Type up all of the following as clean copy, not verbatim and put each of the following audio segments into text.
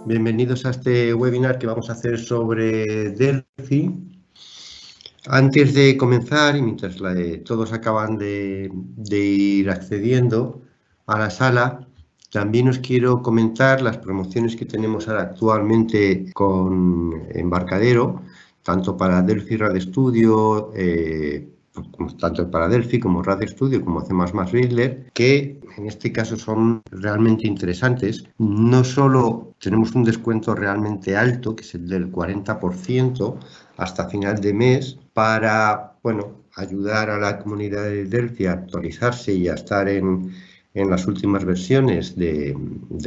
Bienvenidos a este webinar que vamos a hacer sobre Delphi. Antes de comenzar, y mientras todos acaban de ir accediendo a la sala, también os quiero comentar las promociones que tenemos ahora actualmente con Embarcadero, tanto para Delphi RADstudio, tanto para Delphi como RADstudio, como C++ Builder, que en este caso son realmente interesantes. No solo tenemos un descuento realmente alto, que es el del 40% hasta final de mes, para, bueno, ayudar a la comunidad de Delphi a actualizarse y a estar en las últimas versiones de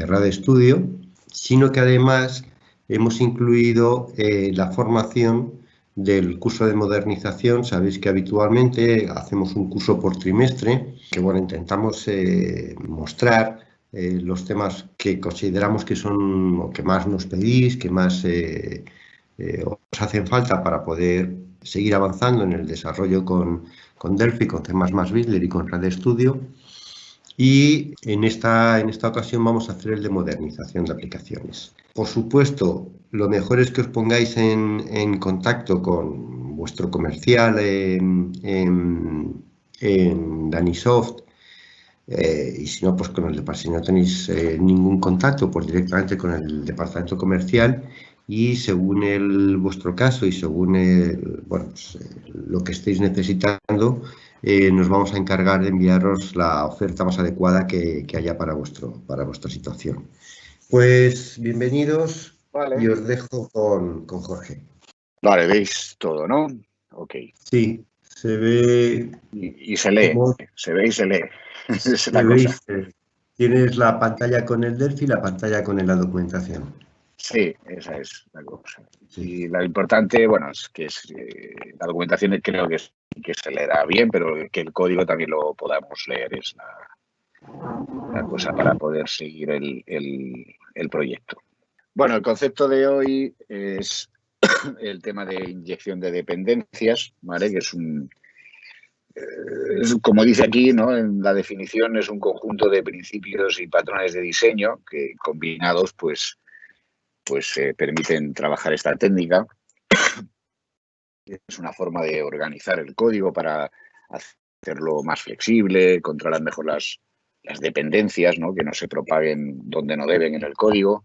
RADstudio, sino que además hemos incluido la formación del curso de modernización. Sabéis que habitualmente hacemos un curso por trimestre, que bueno, intentamos mostrar los temas que consideramos que son o que más nos pedís, que más os hacen falta para poder seguir avanzando en el desarrollo con Delphi, con C++ Builder y con RADstudio. Y en esta ocasión vamos a hacer el de modernización de aplicaciones. Por supuesto, lo mejor es que os pongáis en contacto con vuestro comercial en Danisoft, y si no, pues con el si no tenéis ningún contacto, pues directamente con el departamento comercial, y según vuestro caso y según bueno, pues, lo que estéis necesitando, nos vamos a encargar de enviaros la oferta más adecuada que haya para vuestra situación. Pues bienvenidos. Vale. Y os dejo con Jorge. Vale, veis todo, ¿no? Ok. Sí, se ve... Y se lee, se ve y se lee. Es la cosa. Tienes la pantalla con el Delphi y la pantalla con la documentación. Sí, esa es la cosa. Sí. Y lo importante, bueno, es que la documentación creo que se leerá bien, pero que el código también lo podamos leer es la cosa para poder seguir el proyecto. Bueno, el concepto de hoy es el tema de inyección de dependencias, ¿vale? Que es como dice aquí, ¿no? En la definición es un conjunto de principios y patrones de diseño que combinados pues permiten trabajar esta técnica. Es una forma de organizar el código para hacerlo más flexible, controlar mejor las dependencias, ¿no? Que no se propaguen donde no deben en el código.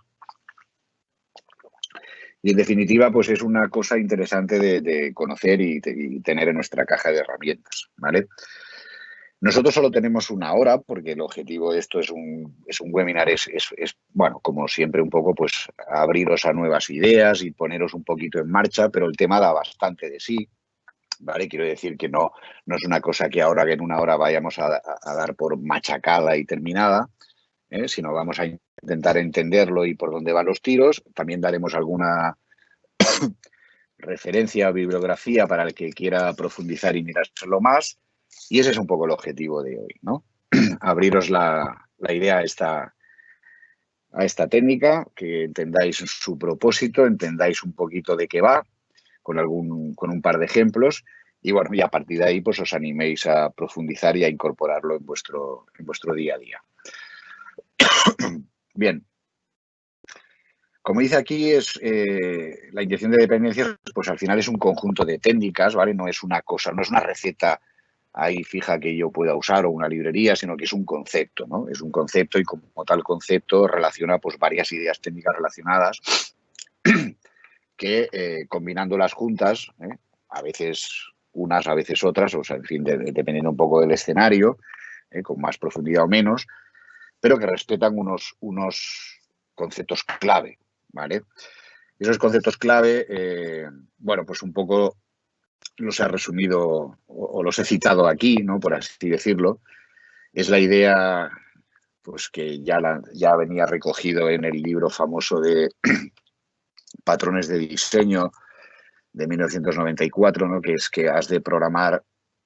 Y en definitiva, pues es una cosa interesante de conocer y tener en nuestra caja de herramientas, ¿vale? Nosotros solo tenemos una hora porque el objetivo de esto es un webinar, es, bueno, como siempre, un poco pues abriros a nuevas ideas y poneros un poquito en marcha, pero el tema da bastante de sí, ¿vale? Quiero decir que no es una cosa que ahora que en una hora vayamos a dar por machacada y terminada, sino vamos a intentar entenderlo y por dónde van los tiros. También daremos alguna referencia o bibliografía para el que quiera profundizar y mirárselo más. Y ese es un poco el objetivo de hoy, ¿no? Abriros la idea a esta técnica, que entendáis su propósito, entendáis un poquito de qué va, con un par de ejemplos, y bueno, y a partir de ahí pues os animéis a profundizar y a incorporarlo en vuestro día a día. Bien. Como dice aquí, es la inyección de dependencias, pues al final es un conjunto de técnicas, ¿vale? No es una cosa, no es una receta ahí fija que yo pueda usar o una librería, sino que es un concepto, ¿no? Es un concepto y como tal concepto relaciona pues varias ideas técnicas relacionadas que combinándolas juntas, a veces unas, a veces otras, o sea, en fin, dependiendo un poco del escenario, con más profundidad o menos, pero que respetan unos conceptos clave, ¿vale? Esos conceptos clave, bueno, pues un poco los he resumido o los he citado aquí, ¿no? Por así decirlo. Es la idea, pues que ya venía recogido en el libro famoso de Patrones de Diseño de 1994, ¿no? Que es que has de programar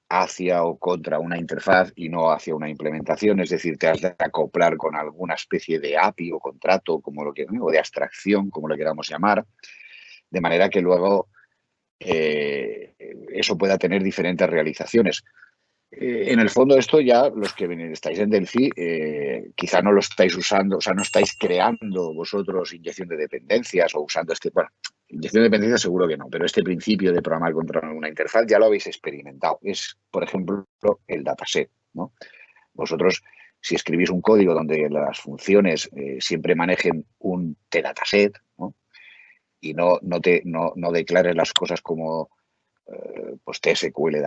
hacia o contra una interfaz y no hacia una implementación, es decir, te has de acoplar con alguna especie de API o contrato, o de abstracción, como lo queramos llamar, de manera que luego eso pueda tener diferentes realizaciones. En el fondo esto ya los que estáis en Delphi quizá no lo estáis usando, o sea, no estáis creando vosotros inyección de dependencias o usando bueno, inyección de dependencias seguro que no, pero este principio de programar contra una interfaz ya lo habéis experimentado. Es, por ejemplo, el dataset, ¿no? Vosotros, si escribís un código donde las funciones siempre manejen un t-dataset, ¿no? Y no declares las cosas como pues TSQL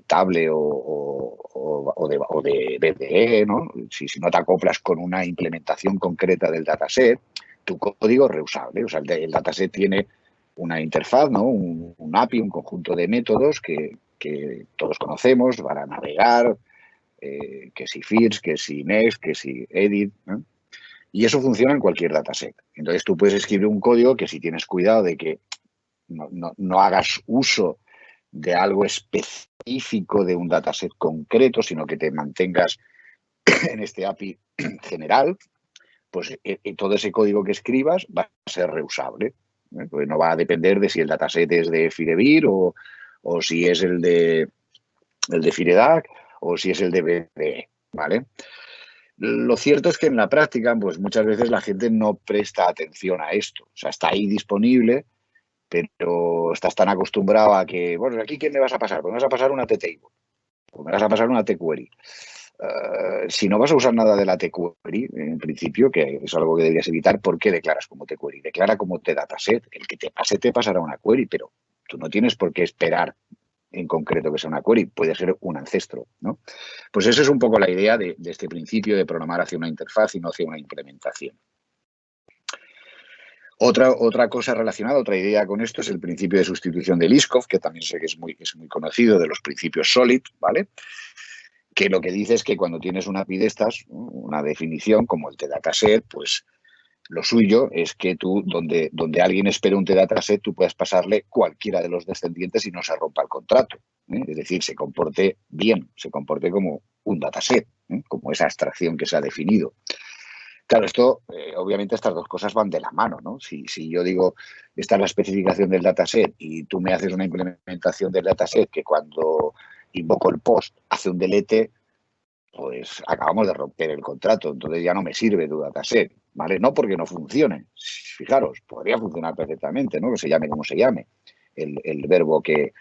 Table o de BDE, ¿no? Si no te acoplas con una implementación concreta del dataset, tu código es reusable. O sea, el dataset tiene una interfaz, ¿no? Un API, un conjunto de métodos que todos conocemos para navegar, que si first, que si next, que si edit, ¿no? Y eso funciona en cualquier dataset. Entonces tú puedes escribir un código que si tienes cuidado de que no hagas uso de algo específico de un dataset concreto, sino que te mantengas en este API general, pues todo ese código que escribas va a ser reusable. Pues no va a depender de si el dataset es de Firebird o si es el de Firedag o si es el de BDE, ¿vale? Lo cierto es que en la práctica, pues muchas veces la gente no presta atención a esto. O sea, está ahí disponible, pero estás tan acostumbrado a que, bueno, ¿aquí quién me vas a pasar? Pues me vas a pasar una T-Table, o me vas a pasar una T-Query. Si no vas a usar nada de la T-Query, en principio, que es algo que deberías evitar, ¿por qué declaras como T-Query? Declara como T-Dataset. El que te pasará una query, pero tú no tienes por qué esperar en concreto que sea una query, puede ser un ancestro, ¿no? Pues esa es un poco la idea de este principio de programar hacia una interfaz y no hacia una implementación. Otra cosa relacionada, otra idea con esto es el principio de sustitución de Liskov, que también sé que es muy conocido, de los principios SOLID, ¿vale? Que lo que dice es que cuando tienes una API de estas, una definición como el t-dataset, pues lo suyo es que tú, donde alguien espera un t-dataset, tú puedas pasarle cualquiera de los descendientes y no se rompa el contrato. Es decir, se comporte bien, se comporte como un dataset, como esa abstracción que se ha definido. Claro, esto, obviamente, estas dos cosas van de la mano, ¿no? Si yo digo, esta es la especificación del dataset y tú me haces una implementación del dataset que cuando invoco el post hace un delete, pues acabamos de romper el contrato, entonces ya no me sirve tu dataset, ¿vale? No porque no funcione, fijaros, podría funcionar perfectamente, ¿no? Que se llame como se llame, el verbo que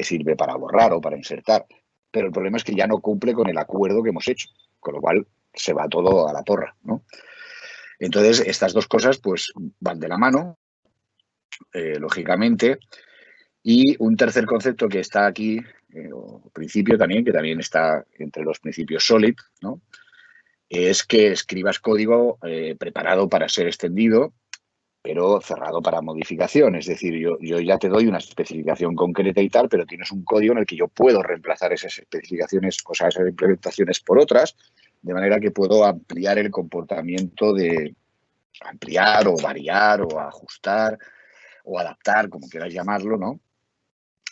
sirve para borrar o para insertar, pero el problema es que ya no cumple con el acuerdo que hemos hecho, con lo cual se va todo a la porra, ¿no? Entonces, estas dos cosas pues van de la mano, lógicamente, y un tercer concepto que está aquí, o principio también, que también está entre los principios SOLID, ¿no? Es que escribas código preparado para ser extendido, pero cerrado para modificación. Es decir, yo ya te doy una especificación concreta y tal, pero tienes un código en el que yo puedo reemplazar esas especificaciones, o sea, esas implementaciones por otras, de manera que puedo ampliar el comportamiento ampliar o variar o ajustar o adaptar, como quieras llamarlo, ¿no?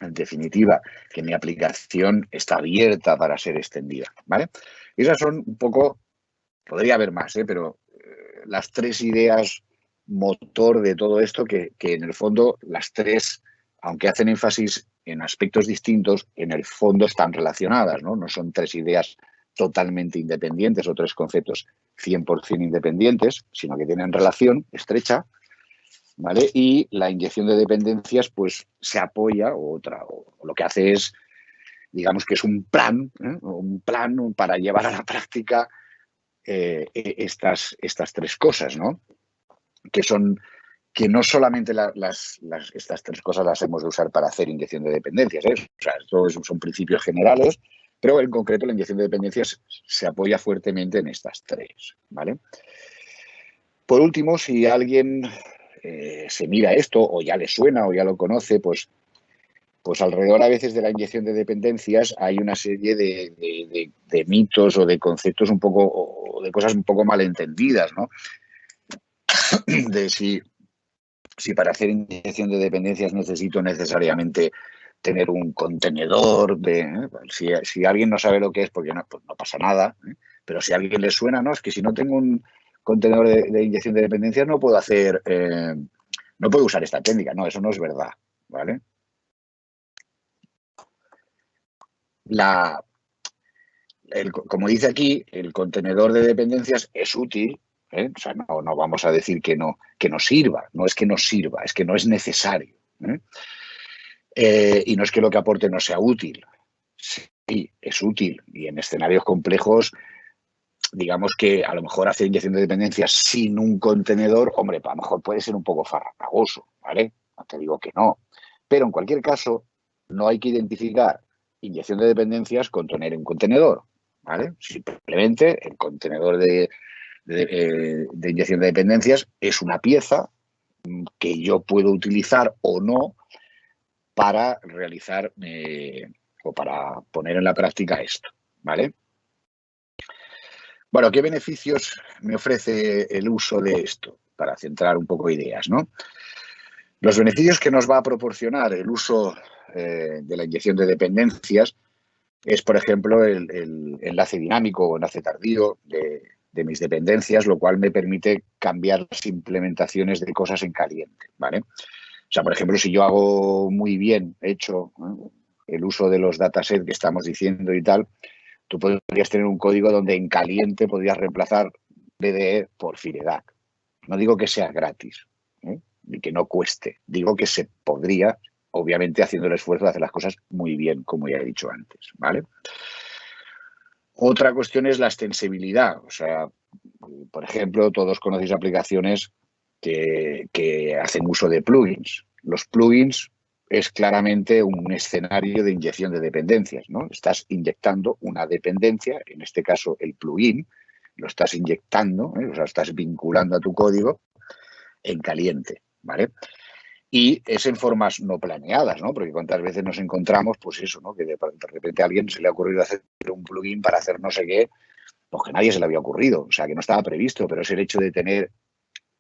En definitiva, que mi aplicación está abierta para ser extendida, ¿vale? Esas son un poco, podría haber más, pero las tres ideas motor de todo esto que en el fondo las tres, aunque hacen énfasis en aspectos distintos, en el fondo están relacionadas, ¿no? No son tres ideas totalmente independientes o tres conceptos 100% independientes, sino que tienen relación estrecha, ¿vale? Y la inyección de dependencias pues se apoya o lo que hace es, digamos que es un plan para llevar a la práctica estas tres cosas, ¿no? Que no solamente estas tres cosas las hemos de usar para hacer inyección de dependencias, ¿eh? O sea, estos son principios generales, pero en concreto la inyección de dependencias se apoya fuertemente en estas tres, ¿vale? Por último, si alguien se mira esto o ya le suena o ya lo conoce, pues alrededor a veces de la inyección de dependencias hay una serie de mitos o de conceptos un poco, o de cosas un poco malentendidas, ¿no? De si para hacer inyección de dependencias necesito necesariamente tener un contenedor, si alguien no sabe lo que es, porque pues no pasa nada, pero si a alguien le suena, no, es que si no tengo un contenedor de inyección de dependencias no puedo no puedo usar esta técnica. No, eso no es verdad, ¿vale? como dice aquí, el contenedor de dependencias es útil, ¿eh? O sea, no vamos a decir que no sirva, no es que no sirva, es que no es necesario, ¿eh? Y no es que lo que aporte no sea útil. Sí, es útil y en escenarios complejos, digamos que a lo mejor hacer inyección de dependencias sin un contenedor, hombre, a lo mejor puede ser un poco farragoso, ¿vale? No te digo que no. Pero en cualquier caso, no hay que identificar inyección de dependencias con tener un contenedor, ¿vale? Simplemente el contenedor de inyección de dependencias es una pieza que yo puedo utilizar o no para realizar o para poner en la práctica esto, ¿vale? Bueno, ¿qué beneficios me ofrece el uso de esto? Para centrar un poco ideas, ¿no? Los beneficios que nos va a proporcionar el uso de la inyección de dependencias es, por ejemplo, el enlace dinámico o enlace tardío de mis dependencias, lo cual me permite cambiar las implementaciones de cosas en caliente, ¿vale? O sea, por ejemplo, si yo hago muy bien hecho, ¿no?, el uso de los datasets que estamos diciendo y tal, tú podrías tener un código donde en caliente podrías reemplazar BDE por FireDAC. No digo que sea gratis, ¿eh?, ni que no cueste. Digo que se podría, obviamente haciendo el esfuerzo de hacer las cosas muy bien, como ya he dicho antes, ¿vale? Otra cuestión es la extensibilidad. O sea, por ejemplo, todos conocéis aplicaciones que hacen uso de plugins. Los plugins es claramente un escenario de inyección de dependencias, ¿no? Estás inyectando una dependencia, en este caso el plugin, lo estás inyectando, o sea, estás vinculando a tu código en caliente, ¿vale? Y es en formas no planeadas, ¿no? Porque cuántas veces nos encontramos, pues eso, ¿no? Que de repente a alguien se le ha ocurrido hacer un plugin para hacer no sé qué, pues que a nadie se le había ocurrido, o sea, que no estaba previsto, pero es el hecho de tener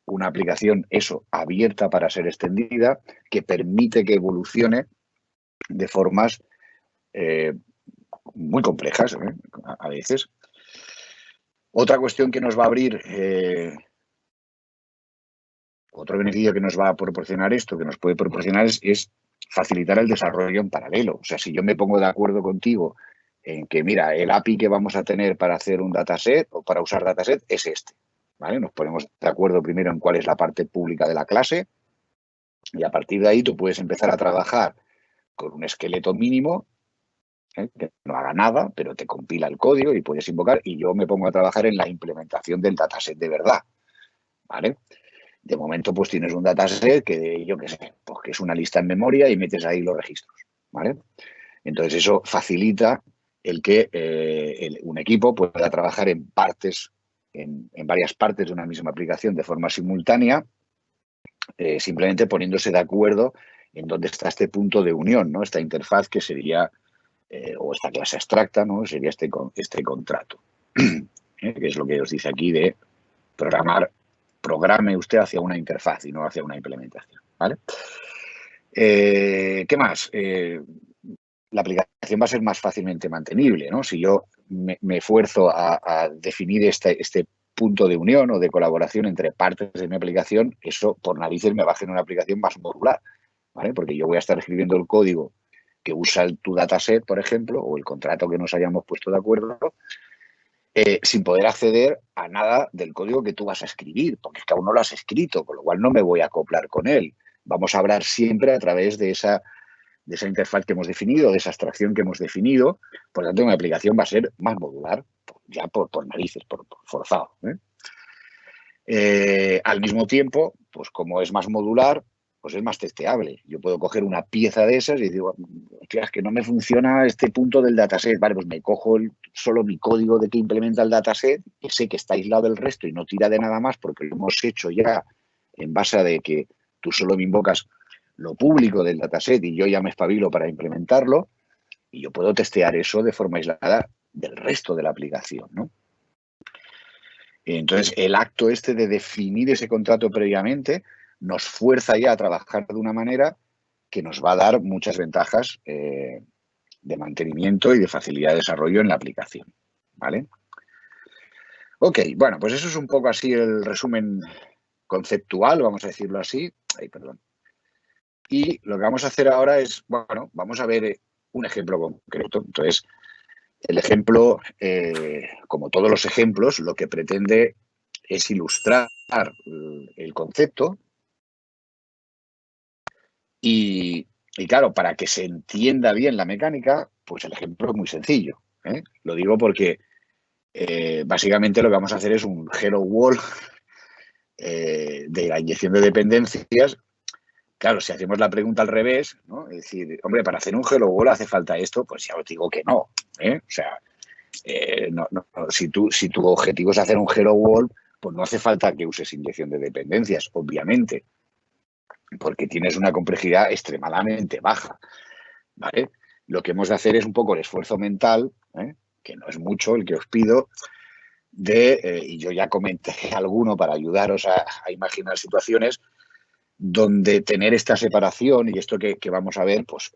una aplicación, eso, abierta para ser extendida, que permite que evolucione de formas muy complejas, a veces. Otra cuestión que nos va a abrir, otro beneficio que nos va a proporcionar esto, que nos puede proporcionar es facilitar el desarrollo en paralelo. O sea, si yo me pongo de acuerdo contigo en que, mira, el API que vamos a tener para hacer un dataset o para usar dataset es este, ¿vale? Nos ponemos de acuerdo primero en cuál es la parte pública de la clase y a partir de ahí tú puedes empezar a trabajar con un esqueleto mínimo, que no haga nada, pero te compila el código y puedes invocar, y yo me pongo a trabajar en la implementación del dataset de verdad, ¿vale? De momento, pues tienes un dataset que, yo qué sé, pues que es una lista en memoria y metes ahí los registros, ¿vale? Entonces, eso facilita el que un equipo pueda trabajar en partes, en varias partes de una misma aplicación de forma simultánea, simplemente poniéndose de acuerdo en dónde está este punto de unión, ¿no? Esta interfaz que sería, o esta clase abstracta, ¿no? Sería este contrato, que es lo que os dice aquí de programe usted hacia una interfaz y no hacia una implementación, ¿vale? ¿Qué más? La aplicación va a ser más fácilmente mantenible, ¿no? Si yo me esfuerzo a definir este punto de unión o de colaboración entre partes de mi aplicación, eso por narices me va a hacer una aplicación más modular, ¿vale? Porque yo voy a estar escribiendo el código que usa tu dataset, por ejemplo, o el contrato que nos hayamos puesto de acuerdo, sin poder acceder a nada del código que tú vas a escribir, porque es que aún no lo has escrito, con lo cual no me voy a acoplar con él. Vamos a hablar siempre a través de esa interfaz que hemos definido, de esa abstracción que hemos definido. Por lo tanto, mi aplicación va a ser más modular, ya por narices, por forzado, al mismo tiempo, pues como es más modular, pues es más testeable. Yo puedo coger una pieza de esas y digo, hostia, es que no me funciona este punto del dataset. Vale, pues me cojo solo mi código de que implementa el dataset, que sé que está aislado del resto y no tira de nada más porque lo hemos hecho ya en base a de que tú solo me invocas lo público del dataset y yo ya me espabilo para implementarlo, y yo puedo testear eso de forma aislada del resto de la aplicación, ¿no? Entonces, el acto este de definir ese contrato previamente nos fuerza ya a trabajar de una manera que nos va a dar muchas ventajas de mantenimiento y de facilidad de desarrollo en la aplicación, ¿vale? Ok, bueno, pues eso es un poco así el resumen conceptual, vamos a decirlo así. Ay, perdón. Y lo que vamos a hacer ahora es, bueno, vamos a ver un ejemplo concreto. Entonces, El ejemplo, como todos los ejemplos, lo que pretende es ilustrar el concepto y claro, para que se entienda bien la mecánica, pues el ejemplo es muy sencillo. Lo digo porque básicamente lo que vamos a hacer es un Hello World de la inyección de dependencias. Claro, si hacemos la pregunta al revés, ¿no? Es decir, hombre, para hacer un Hello World hace falta esto, pues ya os digo que no. O sea, si tu objetivo es hacer un Hello World, pues no hace falta que uses inyección de dependencias, obviamente, porque tienes una complejidad extremadamente baja, ¿vale? Lo que hemos de hacer es un poco el esfuerzo mental, que no es mucho el que os pido, y yo ya comenté alguno para ayudaros a imaginar situaciones donde tener esta separación y esto que vamos a ver, pues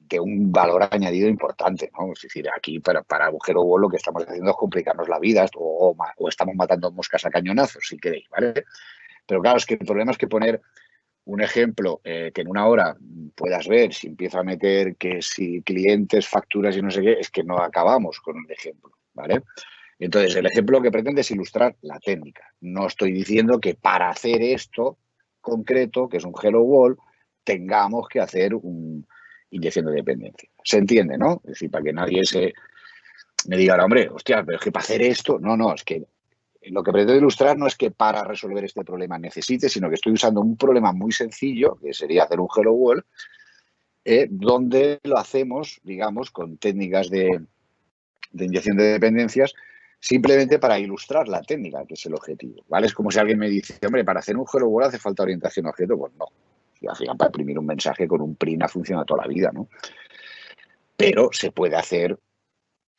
de un valor añadido importante, ¿no? Es decir, aquí para Agujero World lo que estamos haciendo es complicarnos la vida o estamos matando moscas a cañonazos, si queréis, ¿vale? Pero claro, es que el problema es que poner un ejemplo que en una hora puedas ver si empiezo a meter que si clientes, facturas y no sé qué, es que no acabamos con el ejemplo, ¿vale? Entonces, el ejemplo que pretende es ilustrar la técnica. No estoy diciendo que para hacer esto concreto, que es un Hello World, tengamos que hacer una inyección de dependencia. ¿Se entiende, no? Es decir, para que nadie me diga, ahora, hombre, hostia, pero es que para hacer esto, no, es que lo que pretendo ilustrar no es que para resolver este problema necesite, sino que estoy usando un problema muy sencillo, que sería hacer un Hello World, donde lo hacemos, digamos, con técnicas de inyección de dependencias, simplemente para ilustrar la técnica, que es el objetivo, ¿vale? Es como si alguien me dice, hombre, para hacer un Hello World hace falta orientación a objeto. Pues no. Y al final, para imprimir un mensaje con un print ha funcionado toda la vida, ¿no? Pero se puede hacer,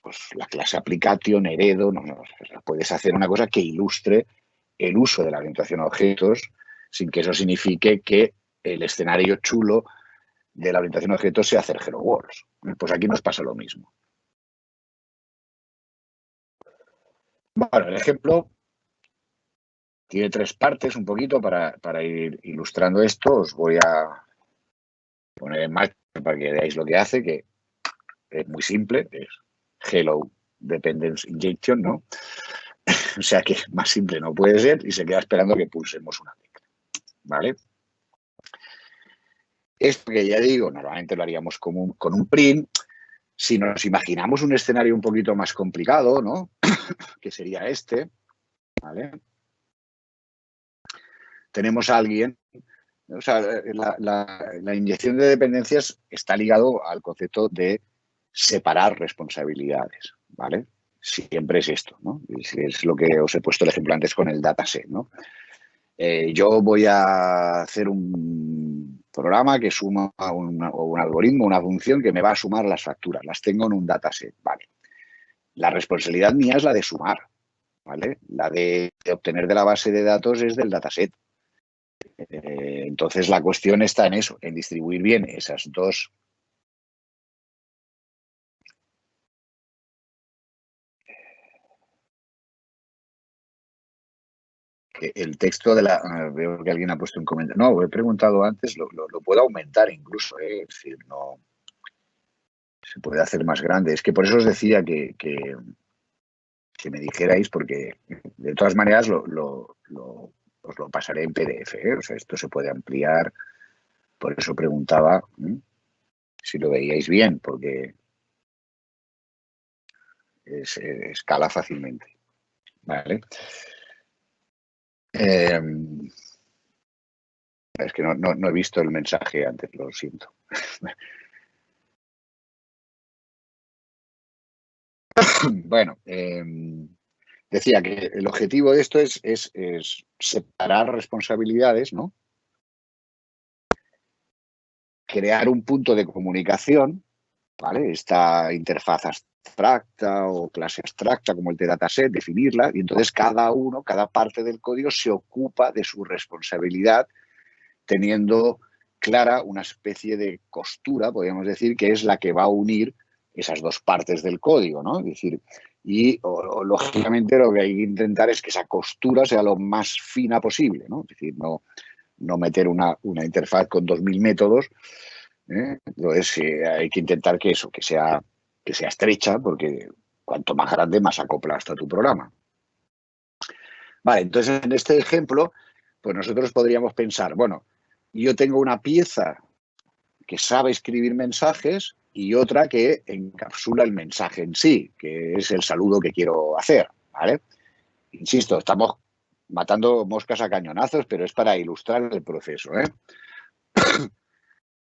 pues, la clase application, heredo, puedes hacer una cosa que ilustre el uso de la orientación a objetos sin que eso signifique que el escenario chulo de la orientación a objetos sea hacer Hello Worlds. Pues aquí nos pasa lo mismo. Bueno, el ejemplo tiene tres partes un poquito para ir ilustrando esto. Os voy a poner en marcha para que veáis lo que hace, que es muy simple, es Hello Dependence Injection, ¿no? O sea que más simple no puede ser y se queda esperando que pulsemos una tecla, ¿vale? Esto que ya digo, normalmente lo haríamos con un print. Si nos imaginamos un escenario un poquito más complicado, ¿no? Que sería este, ¿vale? Tenemos a alguien, o sea, la inyección de dependencias está ligado al concepto de separar responsabilidades, ¿vale? Siempre es esto, ¿no? Es lo que os he puesto el ejemplo antes con el dataset, ¿no? Yo voy a hacer un programa que suma un algoritmo, una función que me va a sumar las facturas. Las tengo en un dataset, ¿vale? La responsabilidad mía es la de sumar, ¿vale? La de obtener de la base de datos es del dataset. Entonces, la cuestión está en eso, en distribuir bien esas dos. El texto de la... Veo que alguien ha puesto un comentario. No, he preguntado antes, lo puedo aumentar incluso, es decir, no... Se puede hacer más grande. Es que por eso os decía que me dijerais, porque de todas maneras os lo pasaré en PDF, ¿eh? O sea, esto se puede ampliar. Por eso preguntaba si lo veíais bien, porque escala fácilmente. ¿Vale? Es que no he visto el mensaje antes, lo siento. Bueno, decía que el objetivo de esto es separar responsabilidades, ¿no? Crear un punto de comunicación, ¿vale? Esta interfaz abstracta o clase abstracta como el de dataset, definirla, y entonces cada parte del código se ocupa de su responsabilidad, teniendo clara una especie de costura, podríamos decir, que es la que va a unir esas dos partes del código, ¿no? Es decir, lógicamente lo que hay que intentar es que esa costura sea lo más fina posible, ¿no? Es decir, no meter una interfaz con 2000 métodos, ¿eh? Entonces hay que intentar que que sea estrecha, porque cuanto más grande, más acopla hasta tu programa. Vale, entonces en este ejemplo, pues nosotros podríamos pensar, bueno, yo tengo una pieza que sabe escribir mensajes y otra que encapsula el mensaje en sí, que es el saludo que quiero hacer, ¿vale? Insisto, estamos matando moscas a cañonazos, pero es para ilustrar el proceso,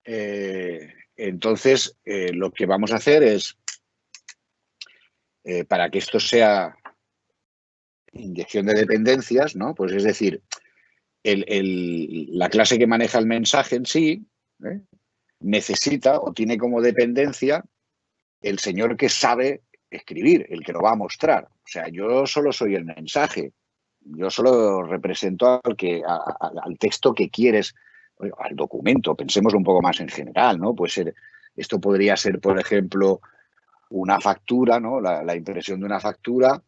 ¿eh? Entonces, lo que vamos a hacer es, para que esto sea inyección de dependencias, ¿no? Pues es decir, la clase que maneja el mensaje en sí, ¿eh? Necesita o tiene como dependencia el señor que sabe escribir, el que lo va a mostrar. O sea, yo solo soy el mensaje, yo solo represento al texto que quieres, al documento. Pensemos un poco más en general, ¿no? Puede ser, esto podría ser, por ejemplo, una factura, ¿no? La impresión de una factura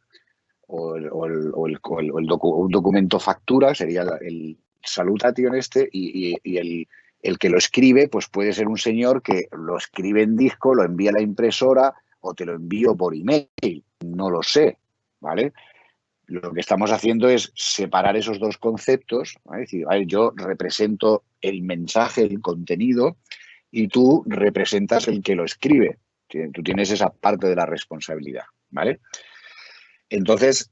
un documento factura, sería el salutation y el que lo escribe, pues puede ser un señor que lo escribe en disco, lo envía a la impresora o te lo envío por email, no lo sé, ¿vale? Lo que estamos haciendo es separar esos dos conceptos, ¿vale? Es decir, yo represento el mensaje, el contenido, y tú representas el que lo escribe. Tú tienes esa parte de la responsabilidad, ¿vale? Entonces,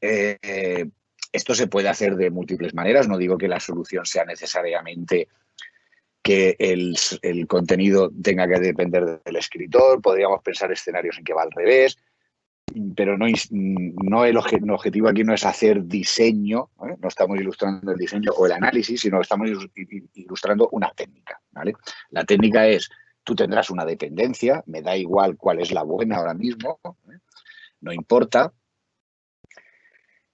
esto se puede hacer de múltiples maneras. No digo que la solución sea necesariamente que el contenido tenga que depender del escritor. Podríamos pensar escenarios en que va al revés. Pero el objetivo aquí no es hacer diseño, ¿vale? No estamos ilustrando el diseño o el análisis, sino que estamos ilustrando una técnica, ¿vale? La técnica es, tú tendrás una dependencia, me da igual cuál es la buena ahora mismo, ¿eh? No importa.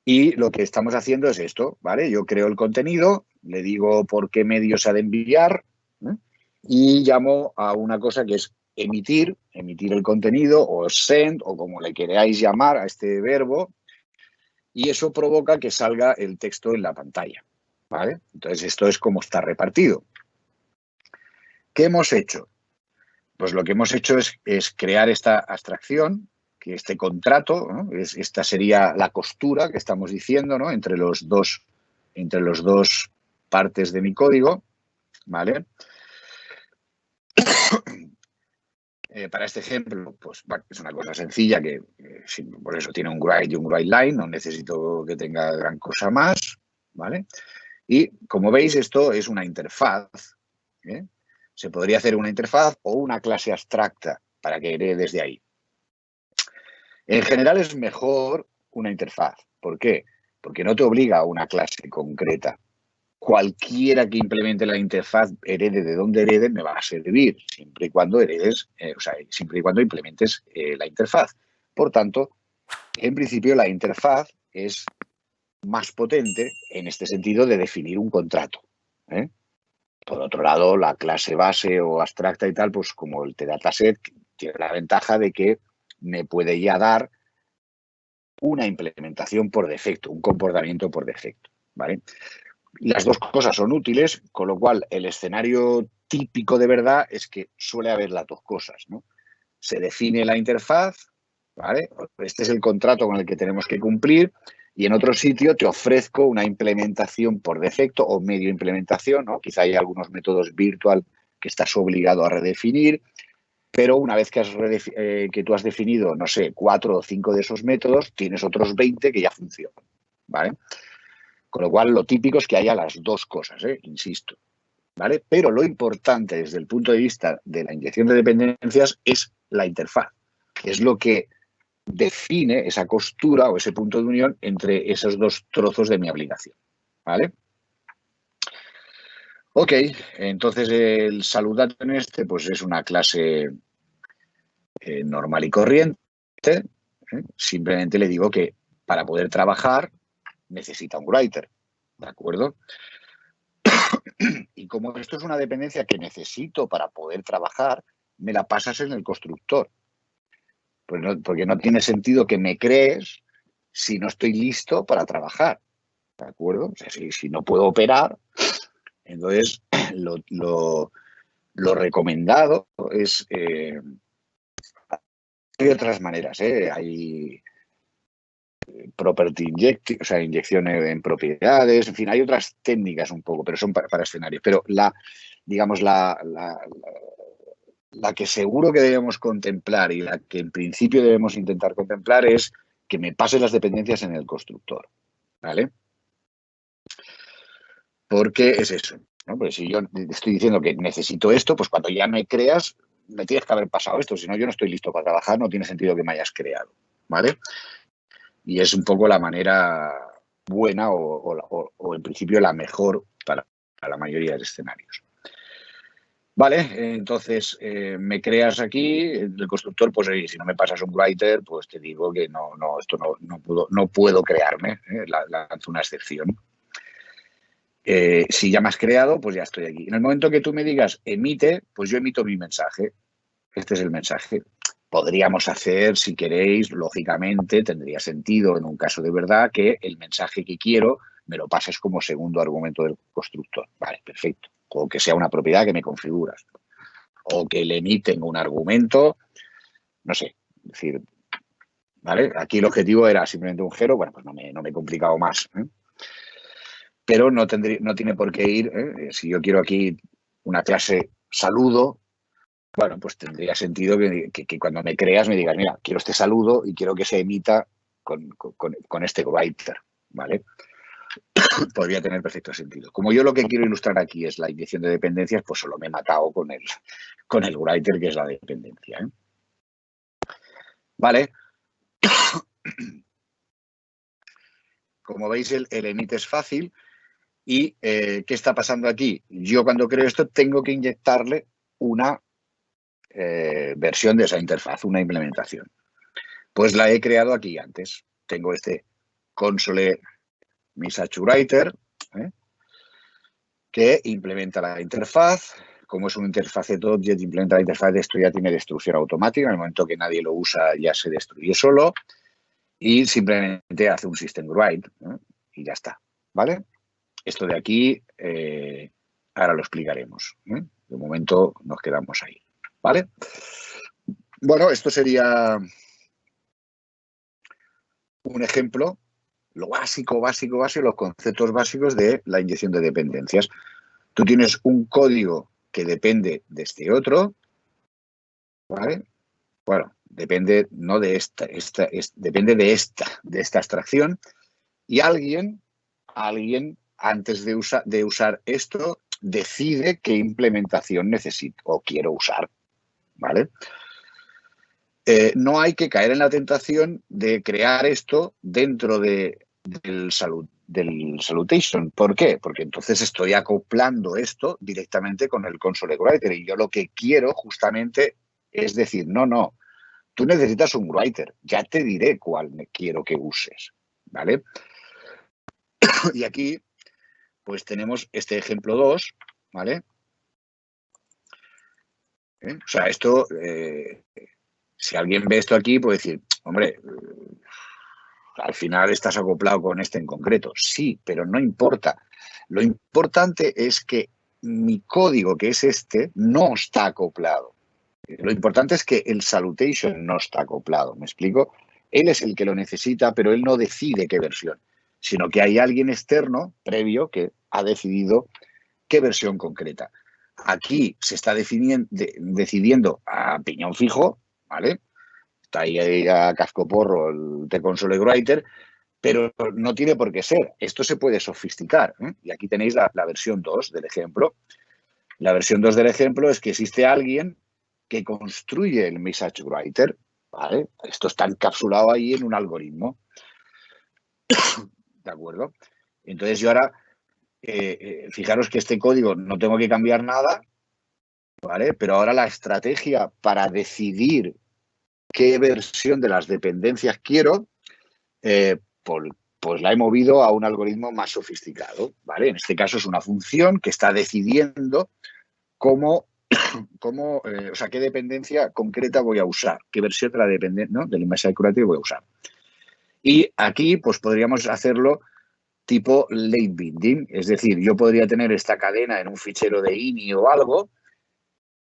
Y lo que estamos haciendo es esto, ¿vale? Yo creo el contenido, le digo por qué medio se ha de enviar, ¿eh? Y llamo a una cosa que es emitir el contenido o send o como le queráis llamar a este verbo, y eso provoca que salga el texto en la pantalla, ¿vale? Entonces esto es como está repartido. ¿Qué hemos hecho? Pues lo que hemos hecho es crear esta abstracción, que este contrato, ¿no? Esta sería la costura que estamos diciendo, ¿no? entre los dos partes de mi código, ¿vale? Para este ejemplo, pues bueno, es una cosa sencilla que por eso tiene un write y un write line, no necesito que tenga gran cosa más, ¿vale? Y como veis, esto es una interfaz, ¿eh? Se podría hacer una interfaz o una clase abstracta para que heredes de ahí. En general es mejor una interfaz. ¿Por qué? Porque no te obliga a una clase concreta. Cualquiera que implemente la interfaz, herede de donde herede, me va a servir, siempre y cuando siempre y cuando implementes la interfaz. Por tanto, en principio la interfaz es más potente en este sentido de definir un contrato, ¿eh? Por otro lado, la clase base o abstracta y tal, pues como el dataset tiene la ventaja de que me puede ya dar una implementación por defecto, un comportamiento por defecto, ¿vale? Las dos cosas son útiles, con lo cual el escenario típico de verdad es que suele haber las dos cosas, ¿no? Se define la interfaz, ¿vale? Este es el contrato con el que tenemos que cumplir y en otro sitio te ofrezco una implementación por defecto o medio implementación, ¿no? Quizá hay algunos métodos virtual que estás obligado a redefinir, pero una vez que tú has definido, no sé, 4 o 5 de esos métodos, tienes otros 20 que ya funcionan, ¿vale? Con lo cual, lo típico es que haya las dos cosas, insisto, ¿vale? Pero lo importante desde el punto de vista de la inyección de dependencias es la interfaz, que es lo que define esa costura o ese punto de unión entre esos dos trozos de mi aplicación, ¿vale? Ok, entonces el saludation pues es una clase normal y corriente. Simplemente le digo que para poder trabajar necesita un writer, ¿de acuerdo? Y como esto es una dependencia que necesito para poder trabajar, me la pasas en el constructor. Pues no, porque no tiene sentido que me crees si no estoy listo para trabajar, ¿de acuerdo? O sea, si no puedo operar, entonces lo recomendado es otras maneras, hay property injection, o sea, inyección en propiedades, en fin, hay otras técnicas un poco, pero son para escenarios. Pero digamos, la que seguro que debemos contemplar y la que en principio debemos intentar contemplar es que me pase las dependencias en el constructor, ¿vale? Porque es eso, ¿no? Porque si yo estoy diciendo que necesito esto, pues cuando ya me creas, me tienes que haber pasado esto, si no yo no estoy listo para trabajar, no tiene sentido que me hayas creado, ¿vale? Y es un poco la manera buena o en principio la mejor para la mayoría de escenarios. Vale, entonces me creas aquí, el constructor, pues si no me pasas un writer, pues te digo que esto no puedo crearme, lanzo una excepción. Si ya me has creado, pues ya estoy aquí. En el momento que tú me digas emite, pues yo emito mi mensaje. Este es el mensaje. Podríamos hacer, si queréis, lógicamente, tendría sentido en un caso de verdad que el mensaje que quiero me lo pases como segundo argumento del constructor. Vale, perfecto. O que sea una propiedad que me configuras. O que el emit tenga un argumento, no sé, es decir, ¿vale? Aquí el objetivo era simplemente un 0, bueno, pues no me he complicado más, ¿eh? Pero no tiene por qué ir, si yo quiero aquí una clase saludo, bueno, pues tendría sentido que cuando me creas me digas, mira, quiero este saludo y quiero que se emita con este writer, ¿vale? Podría tener perfecto sentido. Como yo lo que quiero ilustrar aquí es la inyección de dependencias, pues solo me he matado con el writer, que es la dependencia, ¿eh? ¿Vale? Como veis, el emit es fácil. ¿Y qué está pasando aquí? Yo cuando creo esto tengo que inyectarle una versión de esa interfaz, una implementación. Pues la he creado aquí antes. Tengo este console MessageWriter, que implementa la interfaz. Como es un interfaz.object, implementa la interfaz, esto ya tiene destrucción automática. En el momento que nadie lo usa, ya se destruye solo. Y simplemente hace un system write, y ya está, ¿vale? Esto de aquí, ahora lo explicaremos, ¿eh? De momento nos quedamos ahí, ¿vale? Bueno, esto sería un ejemplo, lo básico, los conceptos básicos de la inyección de dependencias. Tú tienes un código que depende de este otro, ¿vale? Bueno, depende no de depende de esta abstracción, y alguien antes de usar esto decide qué implementación necesito o quiero usar, ¿vale? No hay que caer en la tentación de crear esto dentro del salutation. ¿Por qué? Porque entonces estoy acoplando esto directamente con el console writer y yo lo que quiero justamente es decir, no, tú necesitas un writer, ya te diré cuál quiero que uses, ¿vale? Y aquí pues tenemos este ejemplo 2, ¿vale? O sea, esto, si alguien ve esto aquí, puede decir, hombre, al final estás acoplado con este en concreto. Sí, pero no importa. Lo importante es que mi código, que es este, no está acoplado. Lo importante es que el salutation no está acoplado, ¿me explico? Él es el que lo necesita, pero él no decide qué versión, sino que hay alguien externo, previo, que ha decidido qué versión concreta. Aquí se está decidiendo a piñón fijo, ¿vale? Está ahí a cascoporro el T-Console Writer, pero no tiene por qué ser. Esto se puede sofisticar, ¿eh? Y aquí tenéis la versión 2 del ejemplo. La versión 2 del ejemplo es que existe alguien que construye el Message Writer, ¿vale? Esto está encapsulado ahí en un algoritmo. ¿De acuerdo? Entonces yo ahora, fijaros que este código no tengo que cambiar nada, ¿vale? Pero ahora la estrategia para decidir qué versión de las dependencias quiero, pues la he movido a un algoritmo más sofisticado, ¿vale? En este caso es una función que está decidiendo o sea, qué dependencia concreta voy a usar, qué versión de la dependencia, ¿no?, del Message Writer voy a usar. Y aquí, pues podríamos hacerlo tipo late binding, es decir, yo podría tener esta cadena en un fichero de ini o algo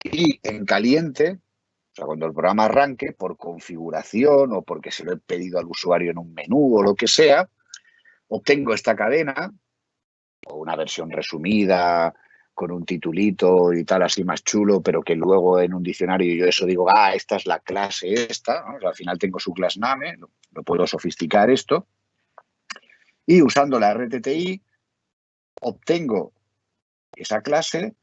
y en caliente, o sea, cuando el programa arranque, por configuración o porque se lo he pedido al usuario en un menú o lo que sea, obtengo esta cadena o una versión resumida con un titulito y tal así más chulo, pero que luego en un diccionario yo eso digo, esta es la clase esta, ¿no? O sea, al final tengo su class name, lo puedo sofisticar esto, y usando la RTTI obtengo esa clase,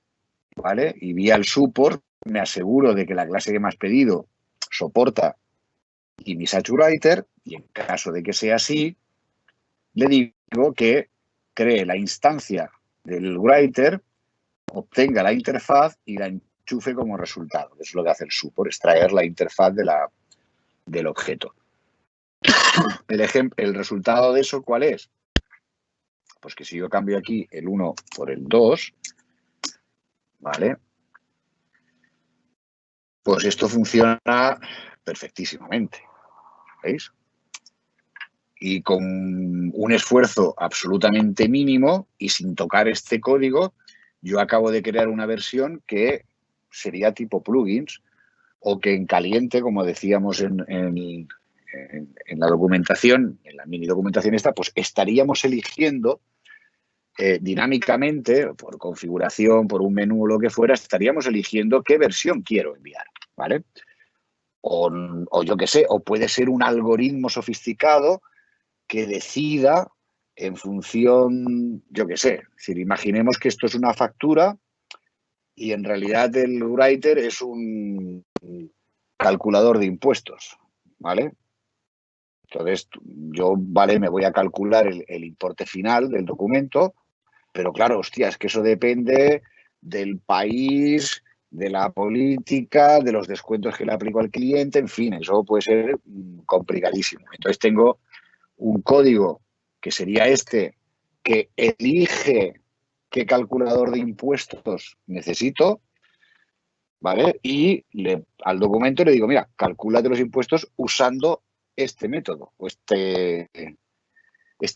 ¿vale? Y vía el support me aseguro de que la clase que me has pedido soporta Image Writer, y en caso de que sea así, le digo que cree la instancia del writer, obtenga la interfaz y la enchufe como resultado. Eso es lo que hace el support, extraer la interfaz del objeto. El resultado de eso, ¿cuál es? Pues que si yo cambio aquí el 1 por el 2, ¿vale? Pues esto funciona perfectísimamente, ¿veis? Y con un esfuerzo absolutamente mínimo y sin tocar este código, yo acabo de crear una versión que sería tipo plugins o que en caliente, como decíamos en la documentación, en la mini documentación esta, pues estaríamos eligiendo dinámicamente, por configuración, por un menú o lo que fuera, estaríamos eligiendo qué versión quiero enviar, ¿vale? O yo qué sé, o puede ser un algoritmo sofisticado que decida en función, yo qué sé, es decir, imaginemos que esto es una factura y en realidad el writer es un calculador de impuestos, ¿vale? Entonces, yo, vale, me voy a calcular el importe final del documento, pero claro, hostia, es que eso depende del país, de la política, de los descuentos que le aplico al cliente, en fin, eso puede ser complicadísimo. Entonces tengo un código que sería este, que elige qué calculador de impuestos necesito, ¿vale? Y al documento le digo, mira, calcúlate los impuestos usando este método o esta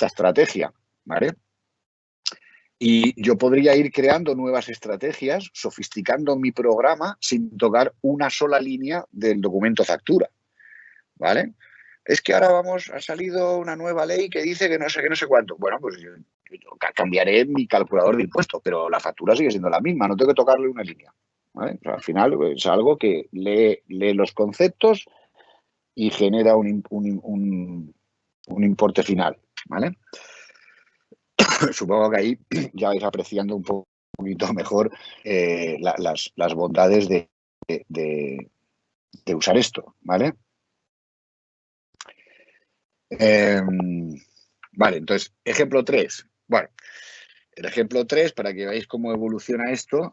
estrategia, ¿vale? Y yo podría ir creando nuevas estrategias, sofisticando mi programa sin tocar una sola línea del documento factura, ¿vale? Es que ahora ha salido una nueva ley que dice que no sé cuánto. Bueno, pues yo cambiaré mi calculador de impuestos, pero la factura sigue siendo la misma, no tengo que tocarle una línea, ¿vale? O sea, al final es algo que lee los conceptos y genera un importe final, ¿vale? Supongo que ahí ya vais apreciando un poquito mejor las bondades de usar esto, ¿vale? Vale, entonces, ejemplo 3. Bueno, el ejemplo 3, para que veáis cómo evoluciona esto,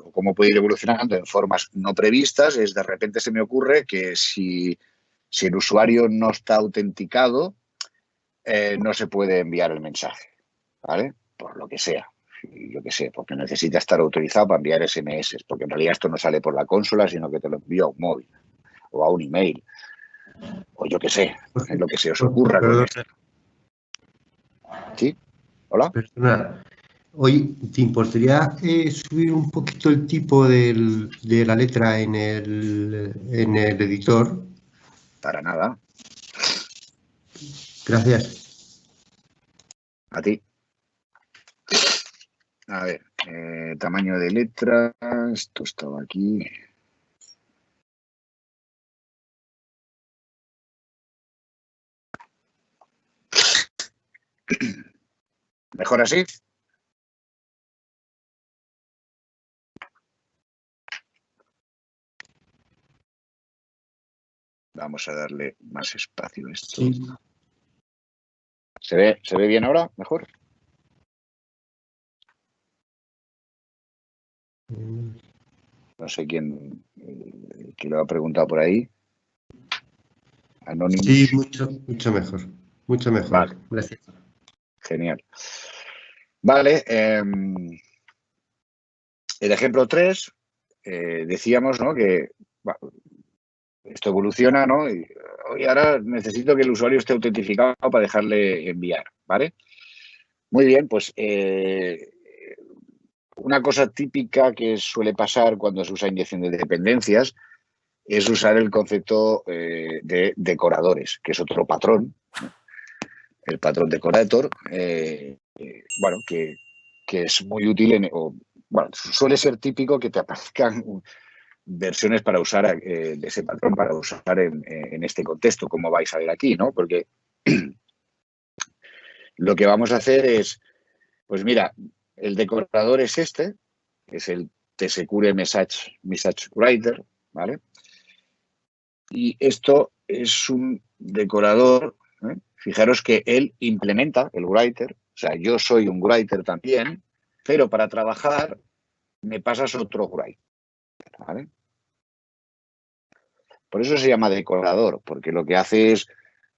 o cómo puede ir evolucionando en formas no previstas, es de repente se me ocurre que si el usuario no está autenticado, no se puede enviar el mensaje, ¿vale? Por lo que sea. Yo qué sé, porque necesita estar autorizado para enviar SMS, porque en realidad esto no sale por la consola, sino que te lo envío a un móvil o a un email, o yo qué sé, es lo que se os ocurra con esto. ¿Sí? ¿Hola? Perdona. Hoy, ¿te importaría subir un poquito el tipo de la letra en el editor? Para nada. Gracias. A ti. A ver, tamaño de letra, esto estaba aquí. ¿Mejor así? Vamos a darle más espacio a esto. Sí. ¿Se ve bien ahora? ¿Mejor? No sé quién lo ha preguntado por ahí. Anonymous. Sí, mucho mejor. Mucho mejor. Vale. Gracias. Genial. Vale. El ejemplo 3, decíamos, ¿no? Que esto evoluciona, ¿no? Y ahora necesito que el usuario esté autentificado para dejarle enviar, ¿vale? Muy bien, pues una cosa típica que suele pasar cuando se usa inyección de dependencias es usar el concepto de decoradores, que es otro patrón, ¿no? El patrón decorator, bueno, que es muy útil, bueno, suele ser típico que te aparezcan versiones para usar de ese patrón, para usar en este contexto, como vais a ver aquí, ¿no? Porque lo que vamos a hacer es, pues mira, el decorador es este, es el Tsecure Message Writer, ¿vale? Y esto es un decorador, ¿eh? Fijaros que él implementa el writer, o sea, yo soy un writer también, pero para trabajar me pasas otro writer, ¿vale? Por eso se llama decorador, porque lo que hace es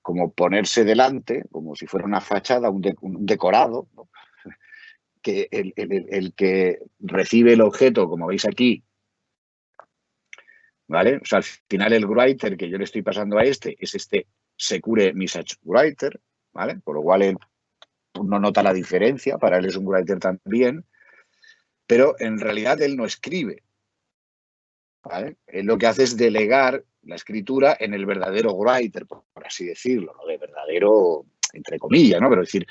como ponerse delante, como si fuera una fachada, un decorado, ¿no? Que el que recibe el objeto, como veis aquí, ¿vale? O sea, al final el writer que yo le estoy pasando a este es este Secure Message Writer, ¿vale? Por lo cual él no nota la diferencia, para él es un writer también, pero en realidad él no escribe, ¿vale? Él lo que hace es delegar la escritura en el verdadero writer, por así decirlo, ¿no? De verdadero, entre comillas, ¿no? Pero es decir,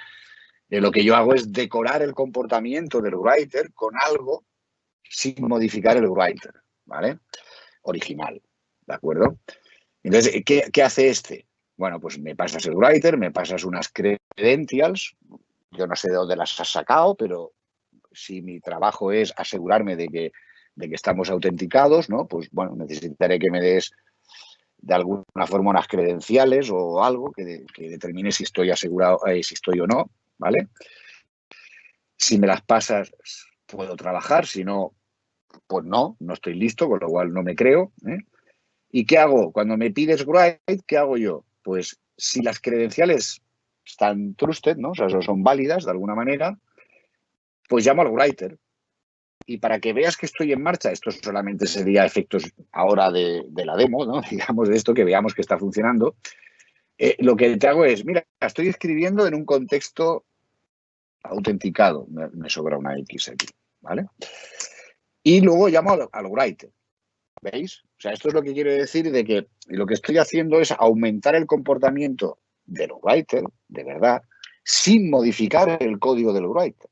lo que yo hago es decorar el comportamiento del writer con algo sin modificar el writer, ¿vale? Original, ¿de acuerdo? Entonces, ¿qué hace este? Bueno, pues me pasas el writer, me pasas unas credentials, yo no sé de dónde las has sacado, pero si mi trabajo es asegurarme de que estamos autenticados, ¿no? Pues bueno, necesitaré que me des de alguna forma unas credenciales o algo que determine si estoy asegurado, si estoy o no, ¿vale? Si me las pasas, puedo trabajar, si no, pues no estoy listo, con lo cual no me creo, ¿eh? ¿Y qué hago? Cuando me pides write, ¿qué hago yo? Pues si las credenciales están trusted, ¿no? O sea, son válidas de alguna manera, pues llamo al writer. Y para que veas que estoy en marcha, esto solamente sería efectos ahora de la demo, ¿no? Digamos de esto, que veamos que está funcionando. Lo que te hago es, mira, estoy escribiendo en un contexto autenticado. Me sobra una X aquí, ¿vale? Y luego llamo al writer. ¿Veis? O sea, esto es lo que quiero decir de que lo que estoy haciendo es aumentar el comportamiento del writer, de verdad, sin modificar el código del writer.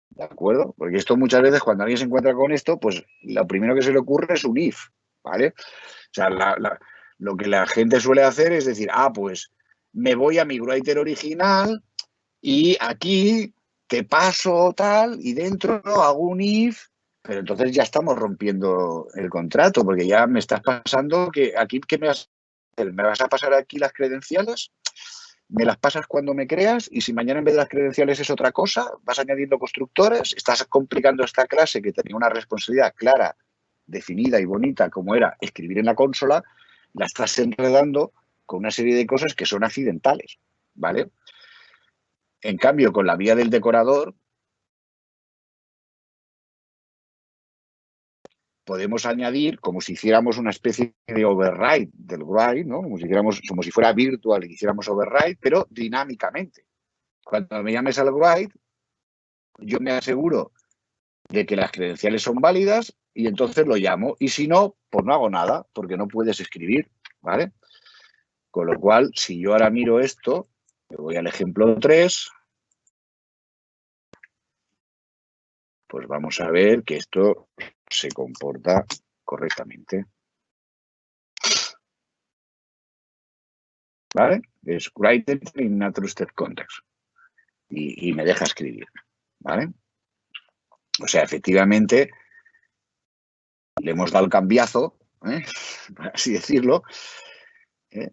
¿De acuerdo? Porque esto muchas veces cuando alguien se encuentra con esto, pues lo primero que se le ocurre es un if, ¿vale? O sea, lo que la gente suele hacer es decir, pues me voy a mi writer original y aquí te paso tal y dentro hago un if, pero entonces ya estamos rompiendo el contrato porque ya me estás pasando que aquí, ¿qué me vas a hacer? ¿Me vas a pasar aquí las credenciales? Me las pasas cuando me creas y si mañana en vez de las credenciales es otra cosa, vas añadiendo constructores, estás complicando esta clase que tenía una responsabilidad clara, definida y bonita como era escribir en la consola, la estás enredando con una serie de cosas que son accidentales, ¿vale? En cambio, con la vía del decorador, podemos añadir como si hiciéramos una especie de override del write, ¿no? Como si fuera virtual y hiciéramos override, pero dinámicamente. Cuando me llames al write, yo me aseguro de que las credenciales son válidas y entonces lo llamo. Y si no, pues no hago nada, porque no puedes escribir, ¿vale? Con lo cual, si yo ahora miro esto, me voy al ejemplo 3, pues vamos a ver que esto se comporta correctamente. ¿Vale? Es written in a trusted context. Y me deja escribir, ¿vale? O sea, efectivamente, le hemos dado el cambiazo, por así decirlo, le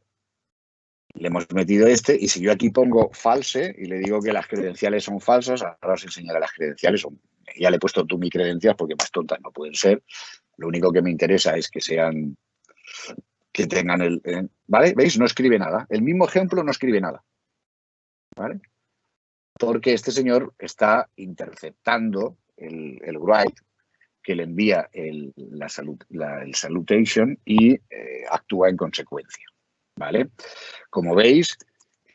hemos metido y si yo aquí pongo false y le digo que las credenciales son falsas, ahora os enseñaré las credenciales, ya le he puesto tú mi credencial porque más tontas no pueden ser, lo único que me interesa es que sean, que tengan ¿vale? ¿Veis? No escribe nada, el mismo ejemplo no escribe nada, ¿vale? Porque este señor está interceptando el write que le envía el salutation y actúa en consecuencia, ¿vale? Como veis,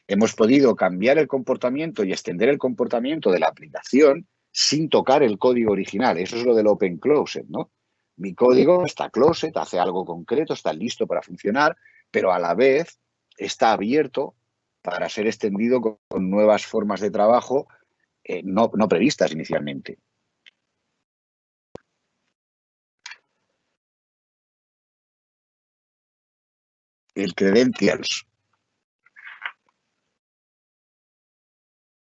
hemos podido cambiar el comportamiento y extender el comportamiento de la aplicación sin tocar el código original. Eso es lo del open closed, ¿no? Mi código está closet, hace algo concreto, está listo para funcionar, pero a la vez está abierto para ser extendido con nuevas formas de trabajo no previstas inicialmente. El credentials